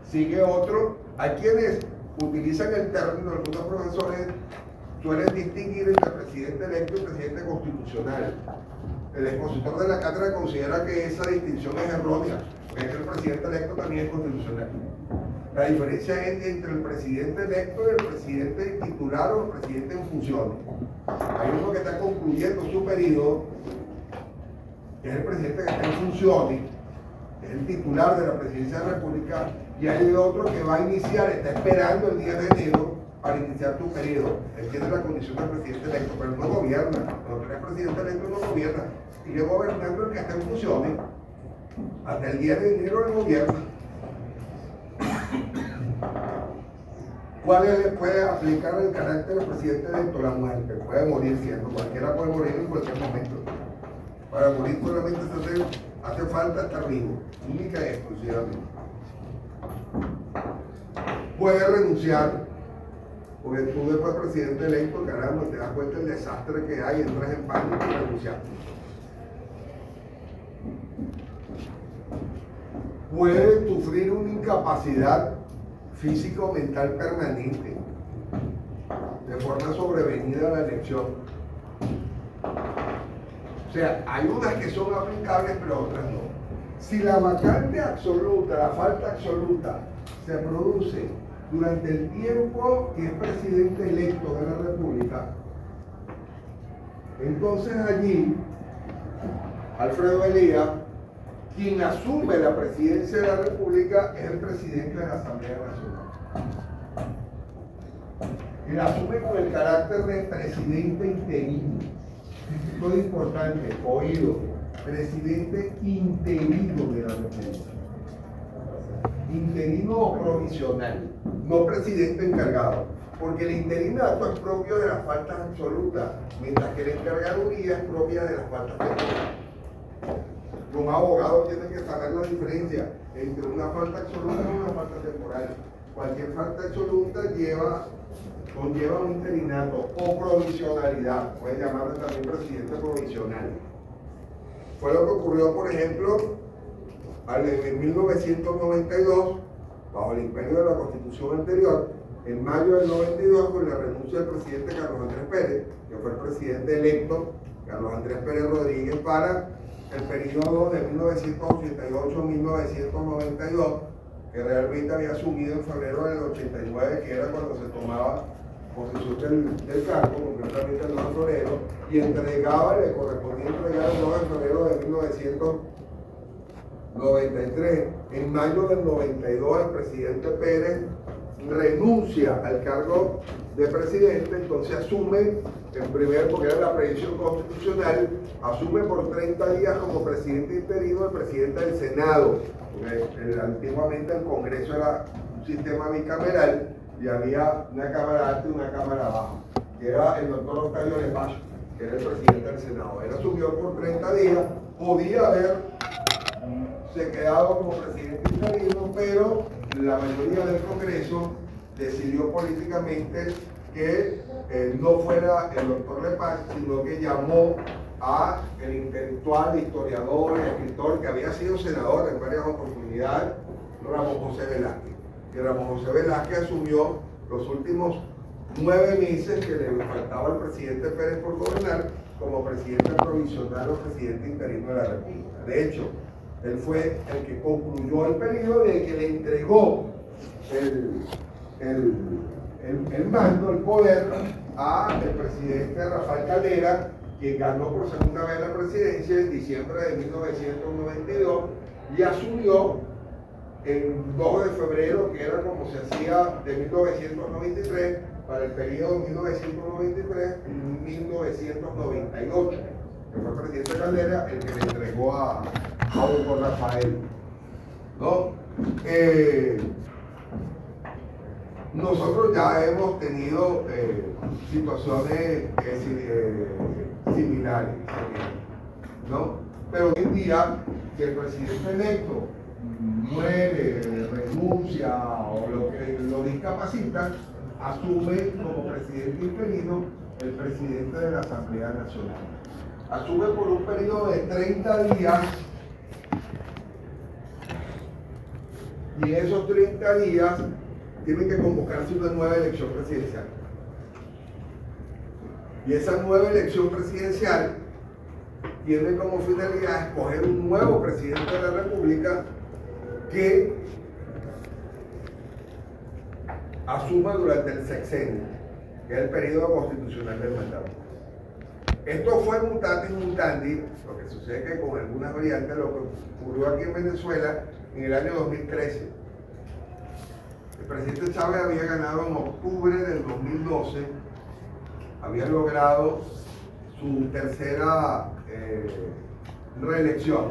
S2: sigue otro. Hay quienes utilizan el término, algunos profesores suelen distinguir entre presidente electo y presidente constitucional. El expositor de la cátedra considera que esa distinción es errónea, porque es que el presidente electo también es constitucional. La diferencia es entre el presidente electo y el presidente titular o el presidente en funciones. Hay uno que está concluyendo su periodo, que es el presidente que está en funciones, que es el titular de la presidencia de la República, y hay otro que va a iniciar, está esperando el 10 de enero para iniciar tu periodo. Él tiene la condición de presidente electo, pero no gobierna. Cuando eres presidente electo no gobierna. Sigue gobernando el que está en funciones. Hasta el 10 de enero él gobierna. ¿Cuál le puede aplicar el carácter del presidente electo? La muerte. Puede morir siendo, cualquiera puede morir en cualquier momento. Para morir solamente hace falta estar vivo, única y exclusivamente. Puede renunciar, porque tú después presidente electo, caramba, te das cuenta del desastre que hay, entras en pánico y renunciar. Puede sufrir una incapacidad física o mental permanente, de forma sobrevenida a la elección. O sea, hay unas que son aplicables, pero otras no. Si la vacante absoluta, la falta absoluta, se produce durante el tiempo que es presidente electo de la República, entonces allí, Alfredo Elías, quien asume la presidencia de la República, es el presidente de la Asamblea Nacional. Y la asume con el carácter de presidente interino. Esto es importante, oído, presidente interino de la República. Interino o provisional, no presidente encargado, porque el interinato es propio de las faltas absolutas, mientras que la encargaduría es propia de las faltas temporales. Un abogado tiene que saber la diferencia entre una falta absoluta y una falta temporal. Cualquier falta absoluta conlleva un interinato o provisionalidad, puede llamarlo también presidente provisional. Fue lo que ocurrió, por ejemplo, en 1992, bajo el imperio de la Constitución anterior, en mayo del 92, con la renuncia del presidente Carlos Andrés Pérez, que fue el presidente electo, Carlos Andrés Pérez Rodríguez, para el periodo de 1988 a 1992, que realmente había asumido en febrero del 89, que era cuando se tomaba posesión del cargo, concretamente el 2 de febrero, y le correspondía entregar el 2 de febrero de 1993. En mayo del 92, el presidente Pérez renuncia al cargo de presidente, entonces asume, en primer, porque era la previsión constitucional, asume por 30 días como presidente interino el presidente del Senado, porque antiguamente el Congreso era un sistema bicameral y había una cámara alta y una cámara baja, que era el doctor Octavio Lepage, que era el presidente del Senado. Él asumió por 30 días, podía haberse quedado como presidente interino, pero la mayoría del Congreso decidió políticamente que no fuera el doctor Lepage, sino que llamó a el intelectual, historiador y escritor que había sido senador en varias oportunidades, Ramón José Velázquez. Y Ramón José Velázquez asumió los últimos 9 meses que le faltaba al presidente Pérez por gobernar como presidente provisional o presidente interino de la República. De hecho, él fue el que concluyó el periodo y el que le entregó el mando, el poder al presidente Rafael Caldera, quien ganó por segunda vez la presidencia en diciembre de 1992 y asumió el 2 de febrero, que era como se hacía de 1993 para el periodo 1993-1998, que fue el presidente Caldera el que le entregó a Hugo Rafael, ¿no? Nosotros ya hemos tenido situaciones similares, ¿no? Pero hoy en día, si el presidente electo muere, renuncia o lo discapacita, asume como presidente interino el presidente de la Asamblea Nacional. Asume por un periodo de 30 días y en esos 30 días tiene que convocarse una nueva elección presidencial. Y esa nueva elección presidencial tiene como finalidad escoger un nuevo presidente de la República que asuma durante el sexenio, que es el periodo constitucional del mandato. Esto fue mutatis mutandis, lo que sucede es que con algunas variantes, lo que ocurrió aquí en Venezuela en el año 2013. El presidente Chávez había ganado en octubre del 2012, había logrado su tercera reelección,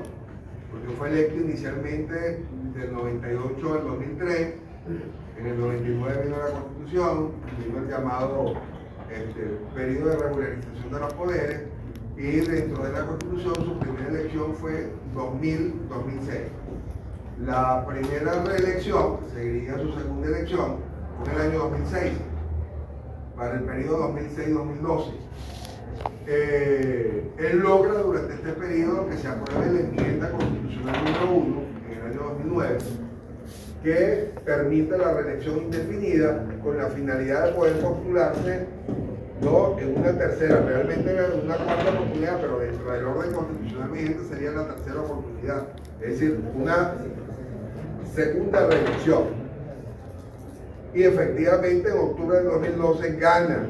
S2: porque fue electo inicialmente del 98 al 2003, en el 99 vino la Constitución, vino el llamado periodo de regularización de los poderes, y dentro de la Constitución su primera elección fue 2000-2006. La primera reelección, que seguiría su segunda elección, fue en el año 2006, para el periodo 2006-2012. Él logra durante este periodo que se apruebe la enmienda constitucional número 1 en el año 2009, que permite la reelección indefinida con la finalidad de poder postularse no en una tercera, realmente en una cuarta oportunidad, pero dentro del orden constitucional vigente sería la tercera oportunidad, es decir, una segunda reelección. Y efectivamente en octubre del 2012 gana,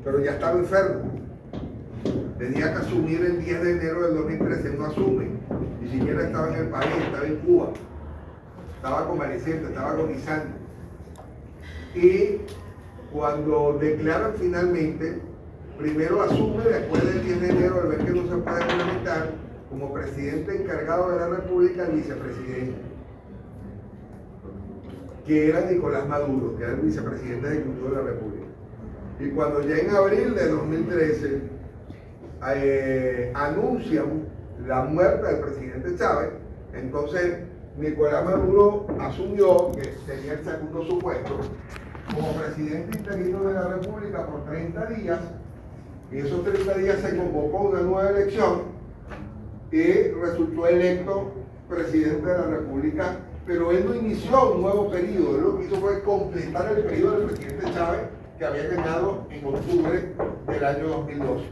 S2: pero ya estaba enfermo. Tenía que asumir el 10 de enero del 2013, no asume, ni siquiera estaba en el país, estaba en Cuba, estaba convaleciente, estaba agonizando. Y cuando declaran finalmente, primero asume después del 10 de enero, al ver que no se puede implementar, como presidente encargado de la República, el vicepresidente, que era Nicolás Maduro, que era el vicepresidente ejecutivo de la República. Y cuando ya en abril de 2013 anuncian la muerte del presidente Chávez, entonces Nicolás Maduro asumió que tenía el segundo supuesto como presidente interino de la República por 30 días, y esos 30 días se convocó una nueva elección y resultó electo presidente de la República, pero él no inició un nuevo periodo, él lo que hizo fue completar el periodo del presidente Chávez, que había ganado en octubre del año 2012.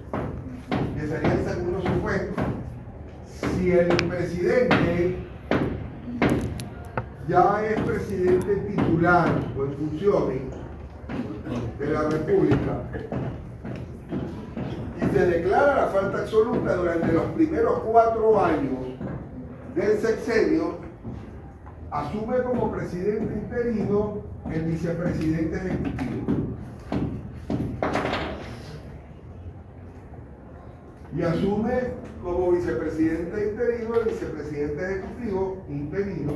S2: Que sería el segundo supuesto. Si el presidente ya es presidente titular o en funciones de la República y se declara la falta absoluta durante los primeros 4 años del sexenio, asume como presidente interino el vicepresidente ejecutivo. Y asume como vicepresidente interino el vicepresidente ejecutivo interino,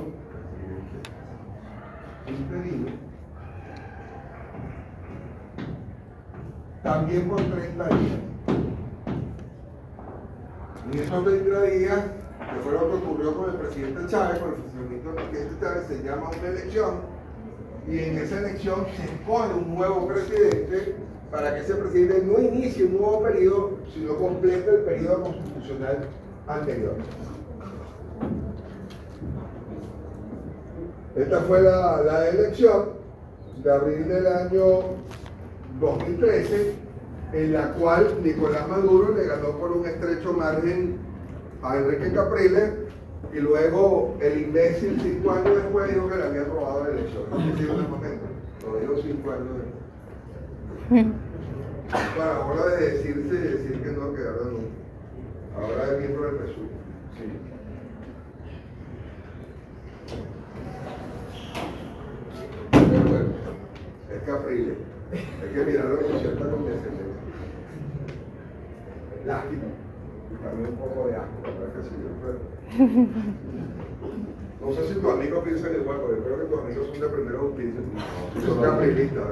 S2: también por 30 días. En esos 30 días, que fue lo que ocurrió con el presidente Chávez, con el funcionamiento del presidente Chávez, se llama una elección, y en esa elección se escoge un nuevo presidente para que ese presidente no inicie un nuevo periodo, sino complete el periodo constitucional anterior. Esta fue la elección de abril del año 2013, en la cual Nicolás Maduro le ganó por un estrecho margen a Enrique Capriles, y luego el imbécil 5 años después dijo que le habían robado la elección. No sé si en el momento, lo dijo 5 años después. Bueno, ahora de decir que no, que ahora no. Ahora es miembro del PSUV. Pero bueno, es Capriles. Hay que mirarlo con cierta condescendencia. Lástima. Y también un poco de asco, ¿verdad que sí? Pero... no sé si tus amigos piensan igual, porque creo que tus amigos son de primera justicia. Son caprilistas.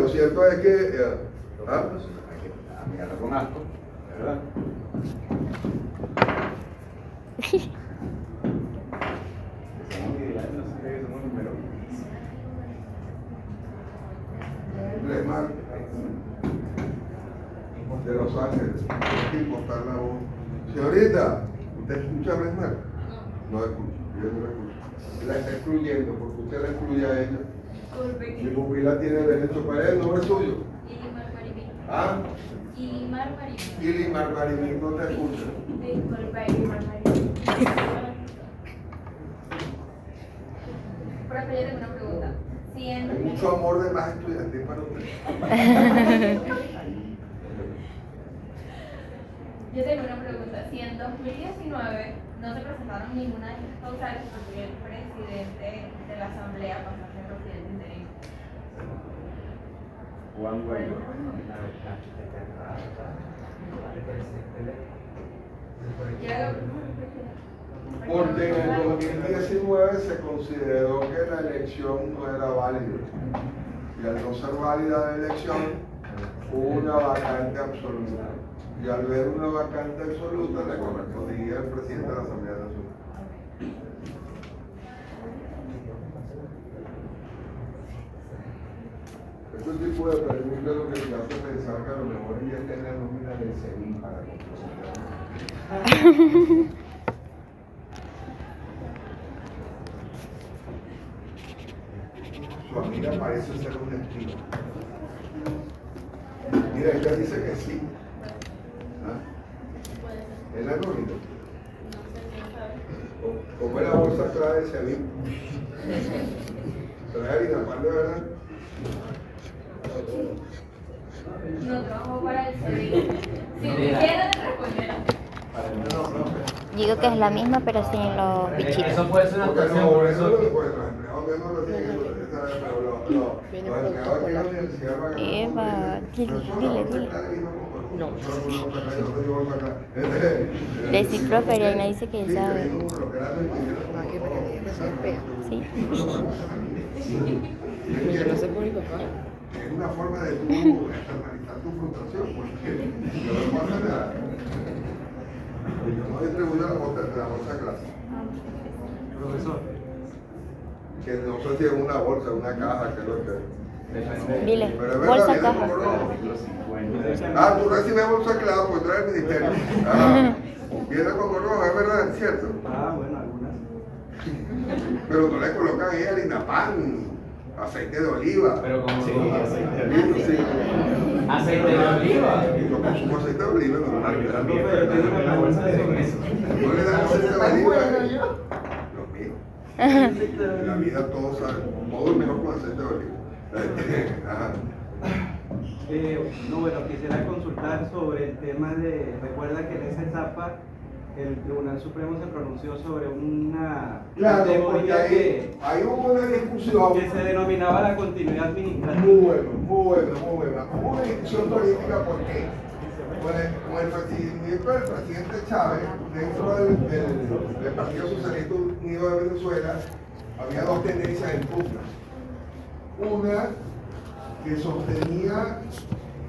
S2: Lo cierto es que...
S5: mirarlo con asco, ¿verdad?
S2: Lemar, de Los Ángeles, hay que importar la voz. Señorita, ¿usted escucha a Lemar? No escucha, yo no la escucho. La está excluyendo, porque usted la excluye a ella. Mi pupila tiene derecho para él, no es suyo.
S7: Ilimar Marimí.
S2: ¿Ah?
S7: Ilimar Marimí.
S2: Ilimar Marimí no te escucha.
S7: Disculpa, Ilimar Marimí. Profe, yo tengo una pregunta. Si
S2: Hay
S7: en...
S2: mucho amor de más estudiantes para usted.
S7: Yo tengo una pregunta. Si en 2019 no se presentaron ninguna de estas causales porque el presidente de la Asamblea pasó a ser presidente interino.
S5: Juan Guaidó.
S2: Porque en el 2019 se consideró que la elección no era válida. Y al no ser válida la elección, hubo una vacante absoluta. Y al ver una vacante absoluta, le correspondía al presidente de la Asamblea Nacional. Este tipo de preguntas lo que te hace pensar que a lo mejor ella está en la nómina del CENI para comprometer. Su amiga parece ser una espía. Mira, ella dice que sí. ¿Ah? ¿Es la nómina? ¿Cómo es la bolsa atrás de ese amigo? ¿Trae harina pan de verdad?
S7: No trabajo para el CEDI. Si quisiera, te respondiera.
S1: Digo que es la misma, pero sin los bichitos.
S5: Eso puede ser una
S2: Porque
S5: actuación,
S2: no,
S5: profesor.
S2: los empleados que no lo tienen que utilizar, pero los empleados que la universidad van a...
S1: Eva, dile.
S2: No.
S1: Decir profe, Ariana dice que
S2: Sí,
S1: sabe.
S2: hay un programa
S4: Ah, qué pena, que se espea.
S1: Sí.
S4: Yo no sé por mi papá.
S2: Es una forma de tú externalizar tu frustración, porque no me pasa nada. Yo no distribuyo la bolsa clase.
S3: Profesor.
S2: Que no sé si es una bolsa, una caja, que es lo que...
S1: Dile,
S2: Pero es verdad,
S1: bolsa
S2: viene
S1: caja.
S2: como rojo. Ah, tú recibes bolsa clave, pues trae el ministerio. Ah, viene como rojo, es verdad, es cierto.
S3: Ah, bueno, algunas.
S2: Pero no le colocan ahí harina pan, aceite de oliva.
S5: Pero como
S3: Sí, aceite de
S2: oliva. Sí.
S5: aceite de oliva.
S2: Y yo consumo aceite de oliva, no
S3: También, pero tengo una bolsa de eso.
S2: ¿No le dan aceite de oliva? Dios mío. En la vida todo es mejor con aceite de oliva. Ajá.
S8: No, bueno, quisiera consultar sobre el tema de, recuerda que en esa etapa el Tribunal Supremo se pronunció sobre una
S2: Claro,
S8: categoría
S2: porque ahí hubo una discusión.
S8: que se denominaba la continuidad administrativa.
S2: Muy buena. Hubo una discusión política porque con el fallecimiento del presidente Chávez, dentro del Partido Socialista Unido de Venezuela, había dos tendencias en pugna. Una que sostenía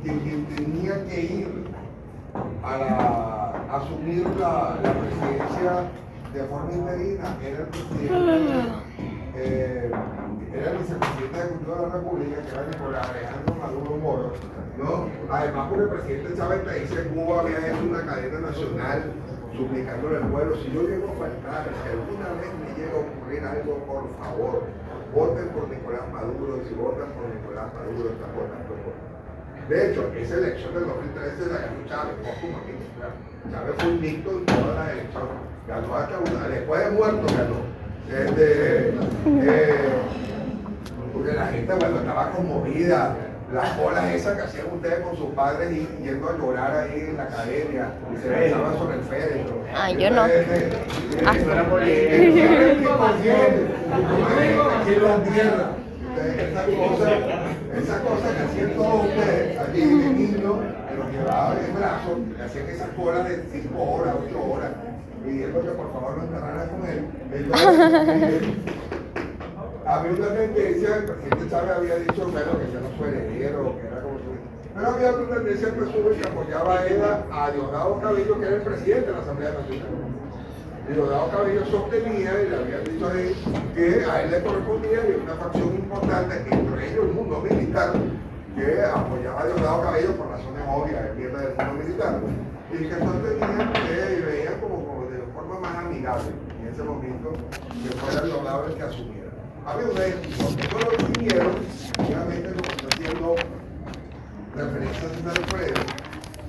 S2: que quien tenía que ir a asumir la presidencia de forma interina era el presidente, era el vicepresidente ejecutivo de la República, que era Nicolás Alejandro Maduro Moro, ¿no? Además, porque el presidente Chávez te dice que Cuba había hecho una cadena nacional suplicándole al pueblo: si yo llego a faltar, si alguna vez me llega a ocurrir algo, por favor, voten por Nicolás Maduro, y si votan por Nicolás Maduro, están votando por. De hecho, esa elección del 2013 la ganó Chávez, póstumamente. Chávez fue invicto en todas las elecciones, ganó hasta una, después de muerto ganó. Porque la gente, bueno, estaba conmovida, las colas esas que hacían ustedes con sus padres yendo a llorar ahí en la academia, y se lanzaban sobre el féretro.
S1: Ah, yo no.
S2: ¿Quién lo entierra? Esas cosas que hacían todos ustedes allí de niños, que los llevaban en brazos, que hacían esas colas de 5 horas, 8 horas, pidiendo que por favor no enterraran con él. Entonces, había una tendencia, el presidente Chávez había dicho, bueno, que ya no fue heredero, que era como su... Pero había otra tendencia en resumen que apoyaba a Diosdado Cabello, que era el presidente de la Asamblea Nacional. Y Diosdado Cabello sostenía, y le habían dicho a él, que a él le correspondía, y una facción importante, entre ellos el mundo militar, que apoyaba a Diosdado Cabello por razones obvias, el viernes del mundo militar, y que sostenían que veían como de forma más amigable en ese momento que fuera Diosdado el que asumiera. Había una discusión, que no lo definieron, obviamente lo que está haciendo referencia a César Alfredo,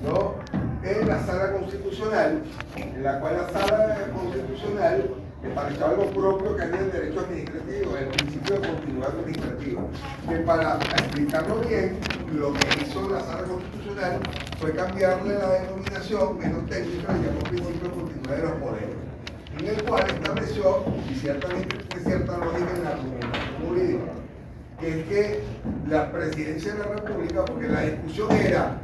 S2: ¿no? En la sala constitucional, en la cual la sala constitucional estableció algo propio que es el derecho administrativo, el principio de continuidad administrativa, que para explicarlo bien, lo que hizo la sala constitucional fue cambiarle la denominación menos técnica, llamó principio de continuidad de los poderes, en el cual estableció, y ciertamente tiene cierta lógica en la argumentación jurídica, que es que la presidencia de la República, porque la discusión era,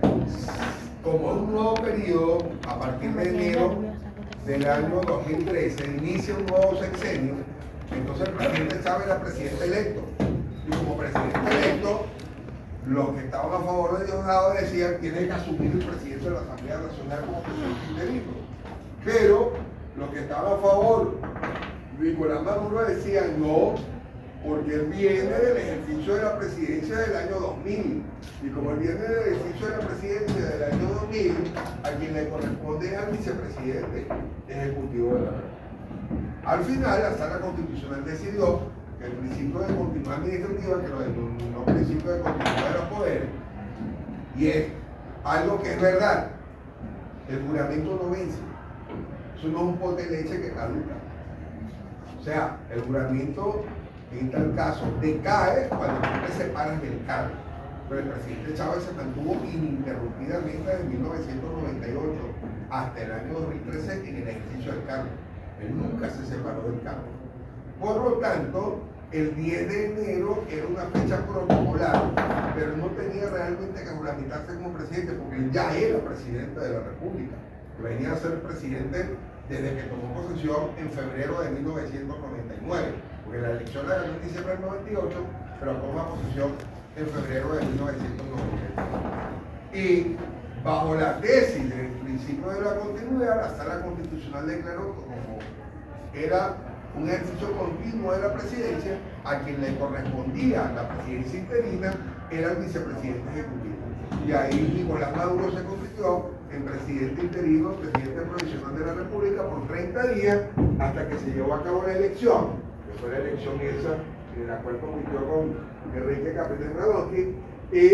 S2: como un nuevo periodo, a partir de enero del año 2013, inicia un nuevo sexenio, entonces el presidente Chávez era presidente electo, y como presidente electo, los que estaban a favor de Diosdado decían que tiene que asumir el presidente de la Asamblea Nacional como presidente interino, pero los que estaban a favor, Nicolás Maduro, decían no, porque él viene del ejercicio de la presidencia del año 2000, y como él viene del ejercicio de la presidencia del año 2000, a quien le corresponde es al vicepresidente ejecutivo de la República. Al final, la sala constitucional decidió que el principio de continuidad administrativa, que lo denominó principio de continuidad de los poderes, y es algo que es verdad, el juramento no vence, eso no es un pote de leche que caduca. O sea, el juramento en tal caso decae cuando tú te separas del cargo. Pero el presidente Chávez se mantuvo ininterrumpidamente desde 1998 hasta el año 2013 en el ejercicio del cargo. Él nunca se separó del cargo. Por lo tanto, el 10 de enero era una fecha protocolar, pero no tenía realmente que juramentarse como presidente porque él ya era presidente de la República. Venía a ser presidente desde que tomó posesión en febrero de 1999. Porque la elección la ganó en diciembre del 98, pero toma posesión en febrero de 1999. Y bajo la tesis del principio de la continuidad, la sala constitucional declaró que como era un ejercicio continuo de la presidencia, a quien le correspondía la presidencia interina era el vicepresidente ejecutivo. Y ahí Nicolás Maduro se convirtió en presidente interino, presidente provisional de la República por 30 días hasta que se llevó a cabo la elección, que fue la elección esa en la cual compitió con Enrique Capriles Radonsky, y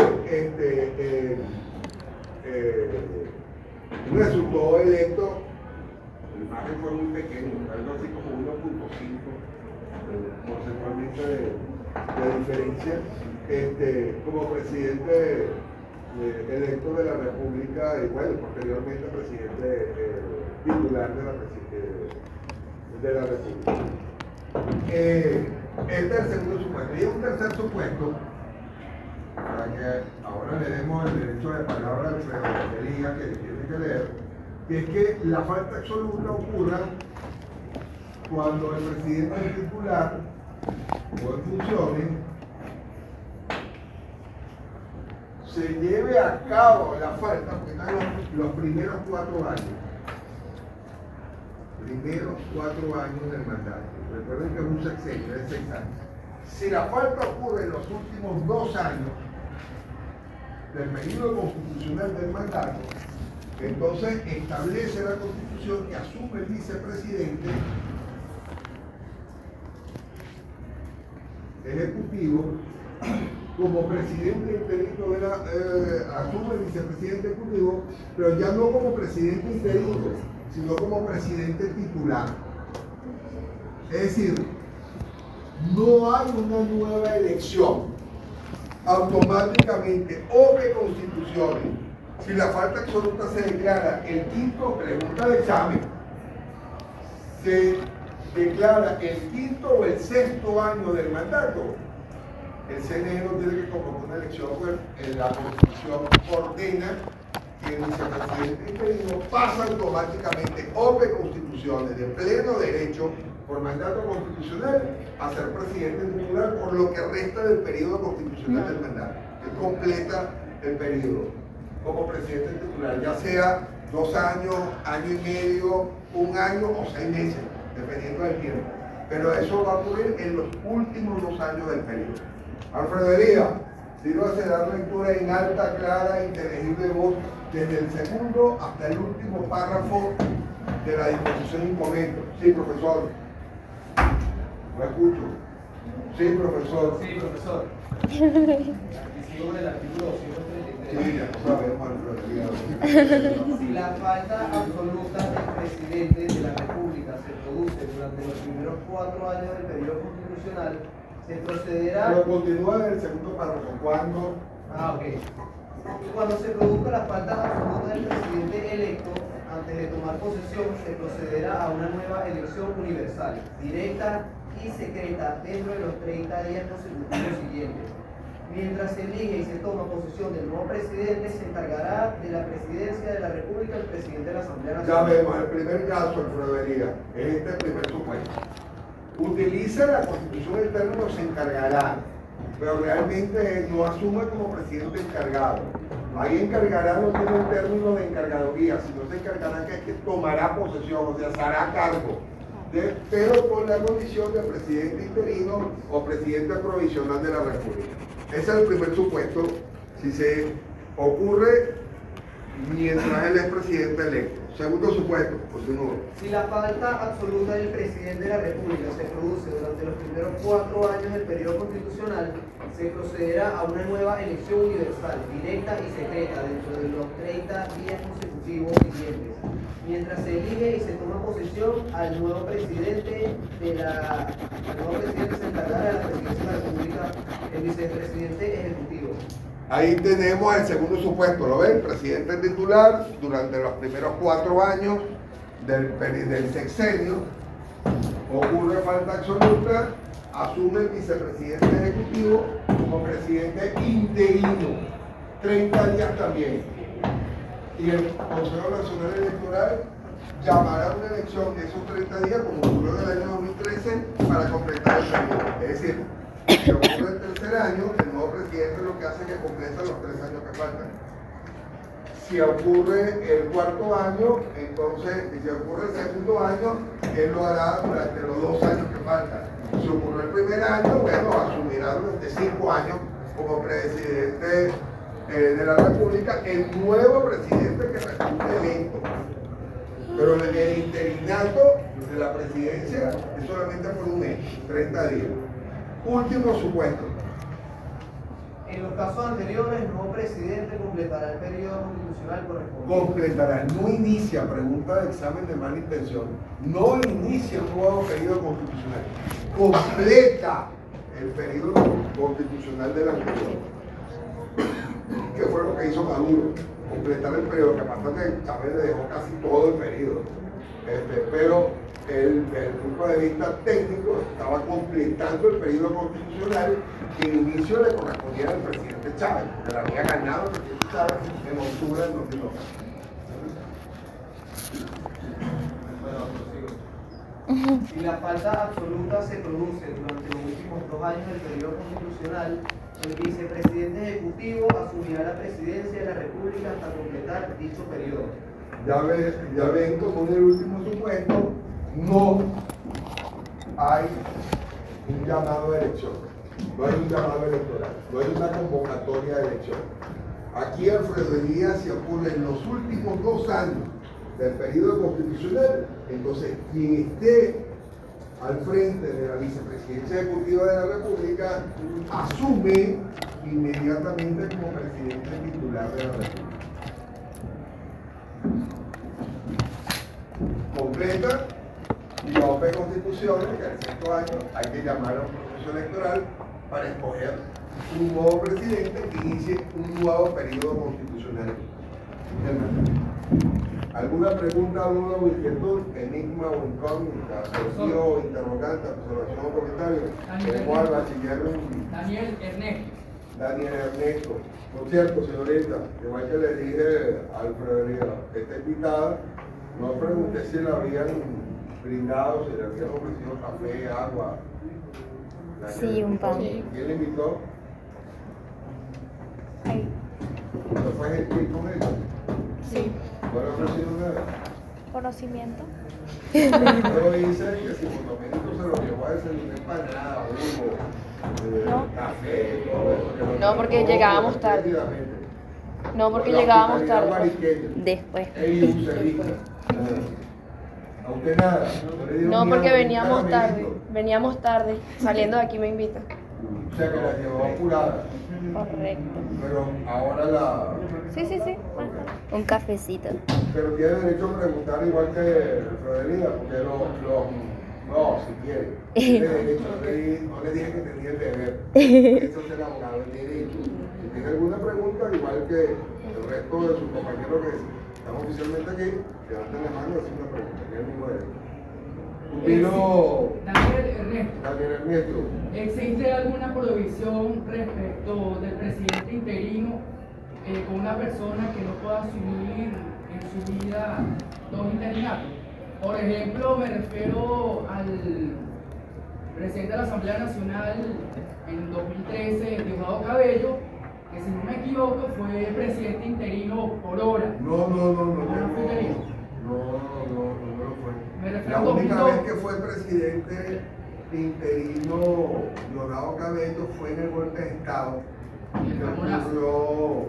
S2: resultó electo, el margen fue muy pequeño, algo así como 1.5 porcentualmente de diferencia, como presidente electo de la República, y bueno, posteriormente presidente titular de la República. este es el segundo supuesto. Y un tercer supuesto, para que ahora le demos el derecho de palabra al Alfredo que diga que tiene que leer, que es que la falta absoluta ocurra cuando el presidente titular o en funciones se lleve a cabo la falta, porque están los primeros 4 años. Primeros 4 años del mandato. Recuerden que es un sexenio de 6 años. Si la falta ocurre en los últimos 2 años del periodo constitucional del mandato, entonces establece la Constitución que asume el vicepresidente ejecutivo como presidente interino de la, asume el vicepresidente ejecutivo, pero ya no como presidente interino, sino como presidente titular. Es decir, no hay una nueva elección. Automáticamente, OPE Constituciones, si la falta absoluta se declara el quinto, pregunta de examen, se declara el quinto o el sexto año del mandato, el CNE no tiene que convocar una elección, pues la Constitución ordena que el vicepresidente interino pasa automáticamente OPE Constituciones de pleno derecho por mandato constitucional a ser presidente titular por lo que resta del periodo constitucional del mandato, que completa el periodo como presidente titular, ya sea 2 años, año y medio, 1 año o 6 meses, dependiendo del tiempo. Pero eso va a ocurrir en los últimos 2 años del periodo. Alfredo Elías, sírvase a dar lectura en alta, clara e inteligible voz desde el segundo hasta el último párrafo de la disposición imponente. Sí, profesor. No escucho. Sí, profesor.
S6: Sí, profesor. Sigo con el artículo 233.
S2: Sí, ya lo sabemos, Alfredo.
S6: Si la falta absoluta del presidente de la República se produce durante los primeros 4 años del periodo constitucional, se procederá...
S2: Pero continúa en el segundo párrafo. ¿Cuándo?
S6: Ok. Cuando se produzca la falta absoluta del presidente electo, antes de tomar posesión, se procederá a una nueva elección universal, directa y secreta dentro de los 30 días consecutivos siguientes. Mientras se elige y se toma posesión del nuevo presidente, se encargará de la presidencia de la República el presidente de la Asamblea
S2: Ya
S6: Nacional.
S2: vemos, el primer caso, Alfredo Elías, es este primer supuesto. Utiliza la Constitución el término se encargará, pero realmente no asume como presidente encargado. Ahí encargará no tiene el término de encargadoría, sino se encargará que es que tomará posesión, o sea, se hará cargo. Pero con la condición de presidente interino o presidente provisional de la República. Ese es el primer supuesto, si se ocurre mientras él es presidente electo. Segundo supuesto, continúo.
S6: Si la falta absoluta del presidente de la República se produce durante los primeros 4 años del periodo constitucional, se procederá a una nueva elección universal, directa y secreta dentro de los 30 días consecutivos siguientes. Mientras se elige y se toma posesión al nuevo presidente se encargará de la presidencia de la República, el vicepresidente ejecutivo.
S2: Ahí tenemos el segundo supuesto, ¿lo ven? Presidente titular durante los primeros 4 años del sexenio, ocurre falta absoluta, asume el vicepresidente ejecutivo como presidente interino, 30 días también. Y el Consejo Nacional Electoral llamará una elección de esos 30 días, como ocurrió en el año 2013, para completar el periodo. Es decir, si ocurre el tercer año, el nuevo presidente lo que hace es que completa los 3 años que faltan. Si ocurre el 4.º año, entonces, si ocurre el segundo año, él lo hará durante los 2 años que faltan. Si ocurre el primer año, bueno, asumirá durante 5 años como presidente de la República el nuevo presidente que resulte electo. Pero el interinato de la presidencia es solamente por 1 mes, 30 días. Último supuesto.
S6: En los casos anteriores, el nuevo presidente completará el periodo constitucional correspondiente.
S2: Completará, no inicia, pregunta de examen de mala intención, no inicia un nuevo periodo constitucional, completa el periodo constitucional de la Unión. ¿Qué fue lo que hizo Maduro? Completar el periodo, que pasa que Chávez le dejó casi todo el periodo. Pero desde el punto de vista técnico estaba completando el periodo constitucional que el inicio le correspondía al presidente Chávez, porque le había ganado el presidente Chávez en octubre del 2002.
S6: Si la falta absoluta se produce durante los últimos 2 años del periodo constitucional, el vicepresidente ejecutivo asumirá la presidencia de la República hasta completar dicho periodo.
S2: Ya ven como en el último supuesto no hay un llamado a elección, no hay un llamado electoral, no hay una convocatoria de elección. Aquí Alfredo Elías se ocurre en los últimos 2 años del periodo constitucional, entonces quien esté al frente de la vicepresidencia ejecutiva de la República asume inmediatamente como presidente titular de la República. Completa y rompe constituciones que en 5 años hay que llamar a un proceso electoral para escoger un nuevo presidente que inicie un nuevo periodo constitucional del mandato. ¿Alguna pregunta, duda o inquietud, enigma o incógnita, desafío, interrogante, observación o comentario? Tenemos al bachiller
S9: Daniel Ernesto.
S2: Daniel Ernesto. Por cierto, señorita, igual que le dije a Alfredo, esta invitada, no pregunté si le habían brindado, si le habían ofrecido café, agua.
S1: Sí, un pan.
S2: ¿Quién le invitó?
S1: Ay,
S2: ¿No fue gentil con ella?
S1: sí.
S2: ¿No le ofreció nada?
S1: Conocimiento.
S2: Yo hice que si por lo menos se lo llevó a desayunar empanada, humo,
S1: No.
S2: café, todo eso. que
S4: No, porque
S2: tomó
S4: llegábamos tarde.
S2: rápidamente.
S4: No, porque
S2: La
S4: llegábamos
S2: hospitalidad
S4: tarde.
S2: mariqueña.
S1: Después.
S2: Ey, un ceviche. A usted nada. le dieron
S4: No,
S2: ni
S4: porque
S2: agua, ni
S4: veníamos tarde.
S2: caramelito.
S4: Veníamos tarde. Saliendo de aquí me invita.
S2: O sea que la llevó apurada.
S1: Correcto.
S2: Pero ahora la.
S1: Sí, sí, sí. Un cafecito.
S2: Pero tiene derecho a preguntar igual que Frodelía, porque no, si quiere. Tiene derecho, no le dije que tenía el deber. Eso es el abogado, el derecho. Si tiene alguna pregunta, igual que el resto de sus compañeros que están oficialmente aquí, levanten la mano y hacen una pregunta, tiene el mismo derecho. Vino Daniel Ernesto.
S9: ¿Existe alguna prohibición respecto del presidente interino con una persona que no pueda asumir en su vida 2 interinatos? Por ejemplo, me refiero al presidente de la Asamblea Nacional en 2013, Diosdado Cabello, que si no me equivoco fue presidente interino por hora.
S2: No
S9: ¿No fue interino?
S2: No lo fue.
S9: Me refiero
S2: La
S9: a
S2: única
S9: 2002.
S2: vez que fue presidente interino Diosdado Cabello fue en el golpe de Estado, que ocurrió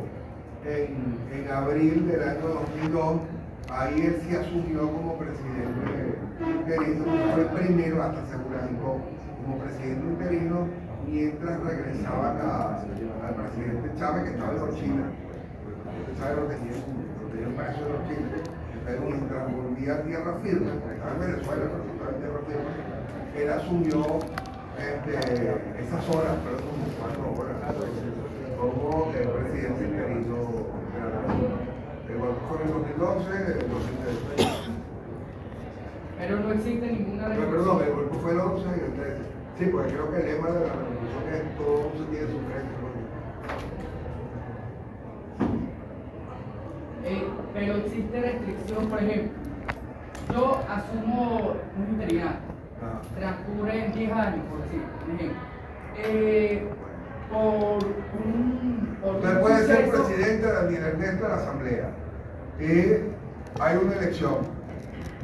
S2: en abril del año 2002. Ahí él sí asumió como presidente interino, fue el primero, hasta se juramentó como presidente interino, mientras regresaban al presidente Chávez, que estaba en los China. El presidente Chávez lo tenían preso en los China, pero mientras volvía a tierra firme, porque estaba en Venezuela, pero estaba en tierra firme, él asumió esas horas, pero como 4 horas, como el presidente interino de la Nación. El golpe fue en el 2012, el 2013.
S9: Pero no existe ninguna
S2: No, perdón, el golpe fue el 11 y el 13. Sí, porque creo que el lema de la revolución es todo se tiene su frente.
S9: Pero existe restricción, por ejemplo, yo asumo un interinato, transcurren 10 años, por decir un ejemplo.
S2: Usted puede ser presidente Daniel Ernesto de la Asamblea y hay una elección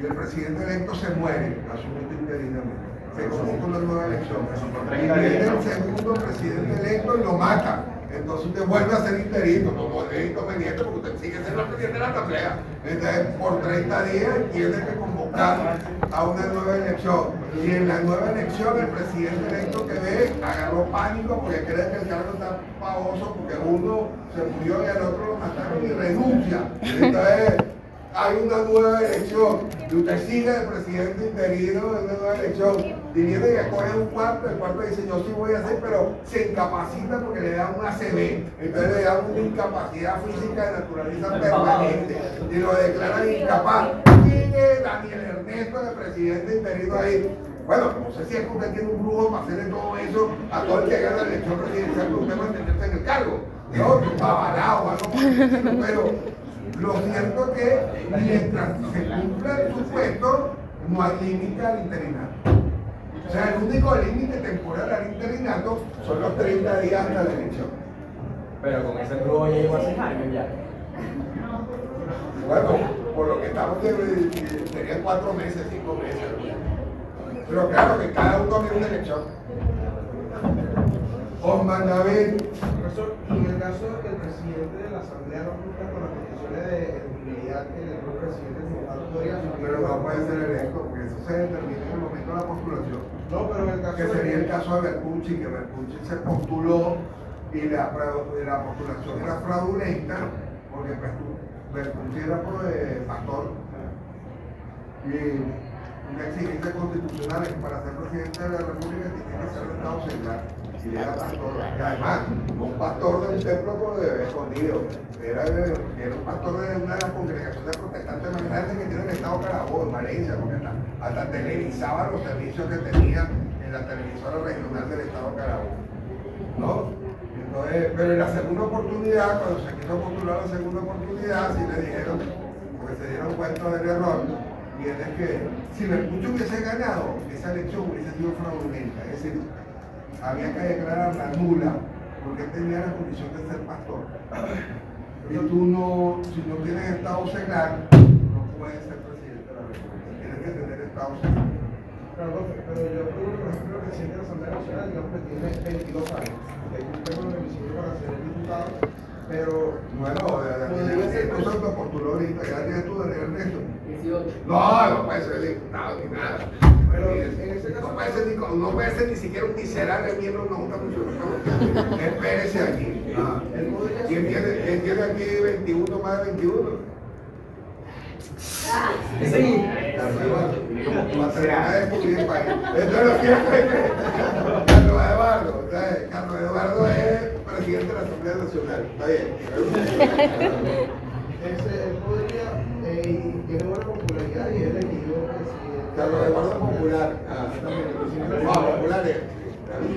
S2: y el presidente electo se muere, asumiendo interinamente. Se convoca una nueva elección. Y viene el segundo presidente electo y lo mata. Entonces usted vuelve a ser interino, como es inconveniente porque usted sigue siendo el presidente de la Asamblea. Entonces por 30 días tiene que convocar a una nueva elección. Y en la nueva elección el presidente electo que ve agarró pánico porque cree que el cargo está pavoso porque uno se murió y al otro lo mataron y renuncia. Entonces hay una nueva elección y usted sigue de presidente interino en una nueva elección y viene y escoge un cuarto, el cuarto dice yo sí voy a hacer, pero se incapacita porque le dan una ACV, entonces le dan una incapacidad física de naturaleza permanente y lo declaran incapaz. Sigue Daniel Ernesto de presidente interino ahí. Bueno, no sé si es que usted tiene un brujo para hacerle todo eso a todo el que gana la elección presidencial, que usted mantenerse en el cargo, ¿no? Avalado, algo por el estilo, pero lo cierto es que mientras se cumpla el supuesto, no hay límite al interinato. O sea, el único límite temporal al interinato son los 30 días hasta la elección.
S5: Pero con ese brujo ya llegó a 6 años ya.
S2: Bueno, por lo que estamos, serían 4 meses, 5 meses. Pero claro que cada uno viene una elección. Osman David.
S6: Profesor, y en el caso de que el presidente de la Asamblea no cumpla con las condiciones de elegibilidad que el propio presidente tribunal podría asumir.
S2: Pero no puede ser electo, porque eso se determina en el momento de la postulación.
S6: No, pero en el caso
S2: Que sería el caso de Bertucci, que Bertucci se postuló y la postulación era fraudulenta, porque Bertucci era pastor. Y una exigencia constitucional es que para ser presidente de la República tiene que ser de Estado secular. Y era pastor, y además, un pastor de un templo escondido. Era un pastor de una de las congregaciones protestantes más grandes que tiene el Estado Carabobo, en Valencia, porque hasta televisaba los servicios que tenía en la televisora regional del Estado Carabobo, ¿no? Entonces, pero en la segunda oportunidad, cuando se quiso postular la segunda oportunidad, sí le dijeron, porque se dieron cuenta del error, y es que si Bertucci hubiese ganado, esa elección hubiese sido fraudulenta, es decir, había que declararla nula, porque tenía la condición de ser pastor. Y tú no, si no tienes estado secular, no puedes ser presidente de la República, tienes que tener estado secular.
S6: Claro, pero yo pregunto, por ejemplo, el presidente de la Asamblea Nacional, digamos que tiene 22 años, que cumple con los requisitos para ser diputado, pero
S2: bueno, esto se autopostuló ahorita, ya tienes tú de Ernesto.
S9: 18.
S2: No puede ser diputado ni nada.
S6: Pero en ese caso
S2: no puede ser ni siquiera un miserable miembro de una junta funcional. Espérese aquí. ¿Quién tiene aquí 21 más de 21?
S5: Sí.
S2: Para descubrir el país. Entonces lo que Carlos Eduardo. Carlos Eduardo es presidente de la Asamblea Nacional. Está bien.
S6: él podría, y tiene buena popularidad y es elegido presidente.
S2: Carlos Eduardo Popular. Popular es.
S6: Y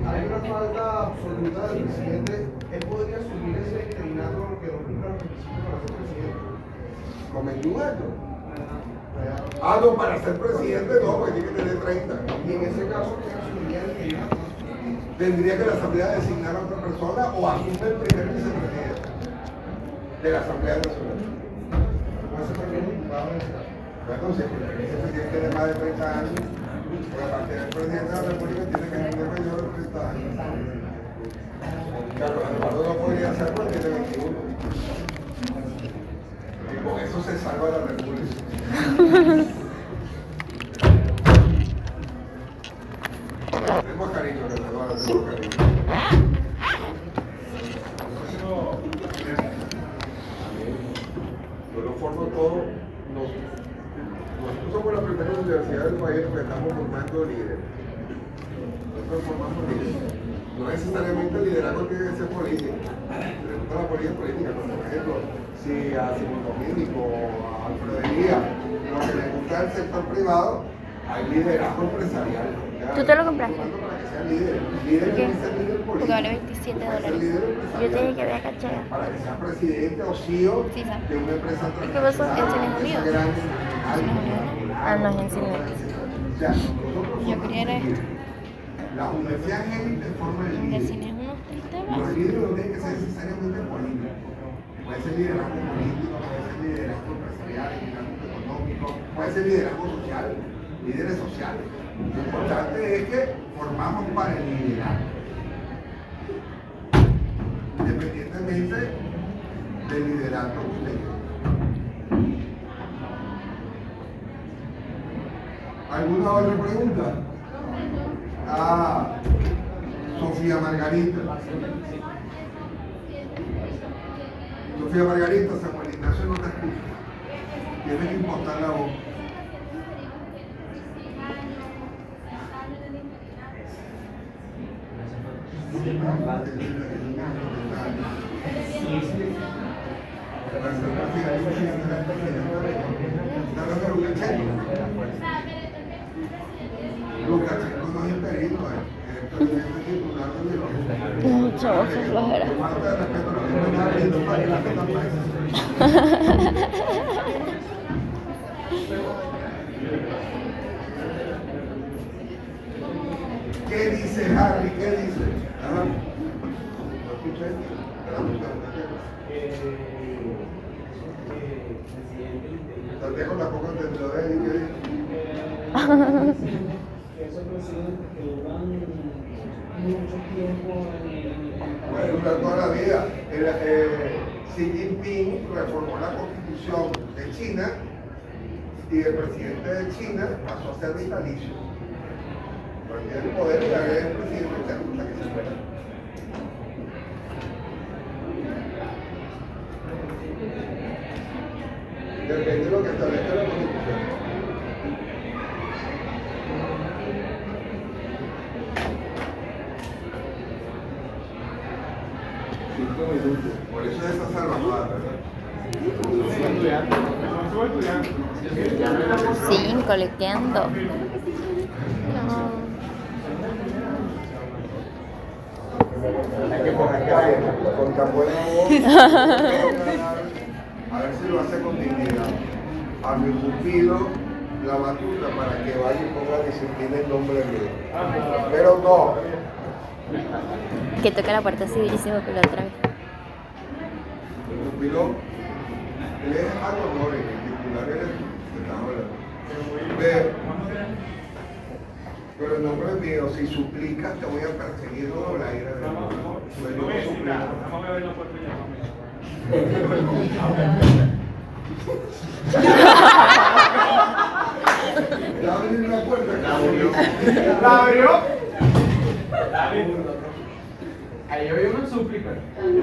S6: hay una falta absoluta del presidente. Él podría asumir ese interinato porque no cumple los requisitos para ser presidente.
S2: ¿Con 21 años? No, para ser presidente no, porque tiene que tener 30.
S6: Y en ese caso, ¿quién asumiría el interinato?
S2: Tendría que la Asamblea designar a otra persona o asume el primer vicepresidente de la Asamblea Nacional.
S6: ¿Cómo se prefiere diputado en ese caso?
S2: Bueno, si el vicepresidente tiene más de 30 años, pues aparte del presidente de la República tiene que tener mayor de 30 años. Claro, Eduardo no podría hacer porque tiene 21. Y con eso se salva la República. Tenemos cariño, Eduardo, tenemos cariño. Yo lo formo todo. Nosotros somos la primera universidad del país que estamos formando líderes. Nosotros formamos líderes. No necesariamente el liderazgo tiene que ser político. Le gusta la política, como por ejemplo, si a Simón Domínico o a Alfredo Elías, lo que le gusta el sector privado, hay liderazgo empresarial.
S1: ¿Tú te lo compraste?
S2: Para que sea líder. Líder
S1: ¿Por qué?
S2: no es ser líder político.
S1: Porque vale $27. Yo te dije que había cachado.
S2: Para que sea presidente o CEO
S1: Sí, ¿sabes?
S2: de una empresa
S1: ¿Y qué pasó? ¿En Cines Unidos?
S2: grande.
S1: No es en Cines.
S2: O sea, nosotros
S1: Yo quería era esto.
S2: la universidad élite forma el
S1: En
S2: líder.
S1: Cines unos
S2: Los líderes no tienen que ser necesariamente políticos. Puede ser liderazgo político, puede ser liderazgo empresarial, liderazgo económico, puede ser liderazgo social, líderes sociales. Lo importante es que formamos para el liderazgo. Independientemente del liderazgo que usted tiene. ¿Alguna otra pregunta? Sofía Margarita. Sofía Margarita, Samuel Ignacio no te escucha. Tienes que impostar la voz. Lukashenko no es interino, es el presidente titular del gobierno.
S1: No, chavos, qué flojera.
S2: Falta de respeto a lo que están haciendo para que la metan presa. ¿Qué dice Harry? ¿Qué dice? ¿Ah? ¿No escuché? Santiago tampoco entendió de él. ¿Qué dice?
S10: Esos presidentes que duran mucho tiempo
S2: Puede durar toda la vida. Xi Jinping reformó la constitución de China y el presidente de China pasó a ser vitalicio. Tiene el poder de haber el presidente hasta que se muera. Depende de lo que establezca la constitución. Por eso es esa salvajada, ¿verdad?
S1: Sí, coleteando.
S2: Hay que poner con tan buena voz. A ver si lo hace con dignidad. A mi pupilo la batuta para que vaya y ponga disciplina en nombre mío. Pero no.
S1: Que toca la puerta así durísimo que la otra vez.
S2: Mi pupilo, él es al honor, el titular eres tú, te estamos hablando. Pero en nombre mío, si suplicas, te voy a perseguir con la ira de Dios. Pues yo no suplico.
S3: Vamos a ver la puerta ya.
S2: Ya abrí la puerta.
S3: ¿La abrió?
S8: Ahí yo oí una súplica. Ahí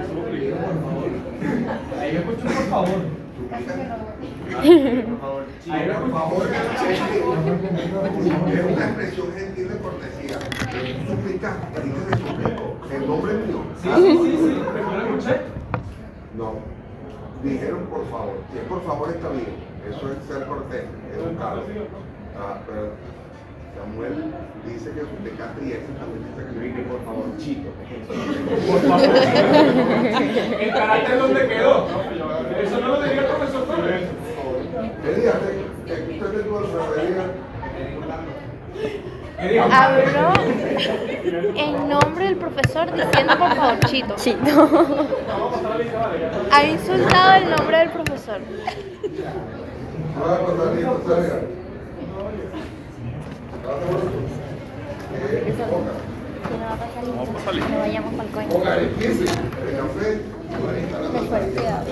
S8: yo escucho un por favor.
S2: Ahí por favor, es una expresión gentil de cortesía. Suplica, dices de suplico, en nombre mío.
S8: Sí. ¿Pero lo escuché?
S2: No, dijeron por favor. Si es por favor está bien. Eso es ser cortés, educado. Pero Samuel dice que suplicaste y ese también dice que yo por favor, chito.
S8: Por favor. ¿El carácter dónde quedó? Eso no lo diría el profesor Torres.
S2: ¿Qué día? ¿Que usted te tuvo la
S4: Habló en nombre del profesor diciendo por favor Chito.
S1: Chito.
S4: Ha insultado el nombre del profesor.
S1: No vayamos para el coño.
S2: Ponga el 15, el café,
S1: Después, cuidado.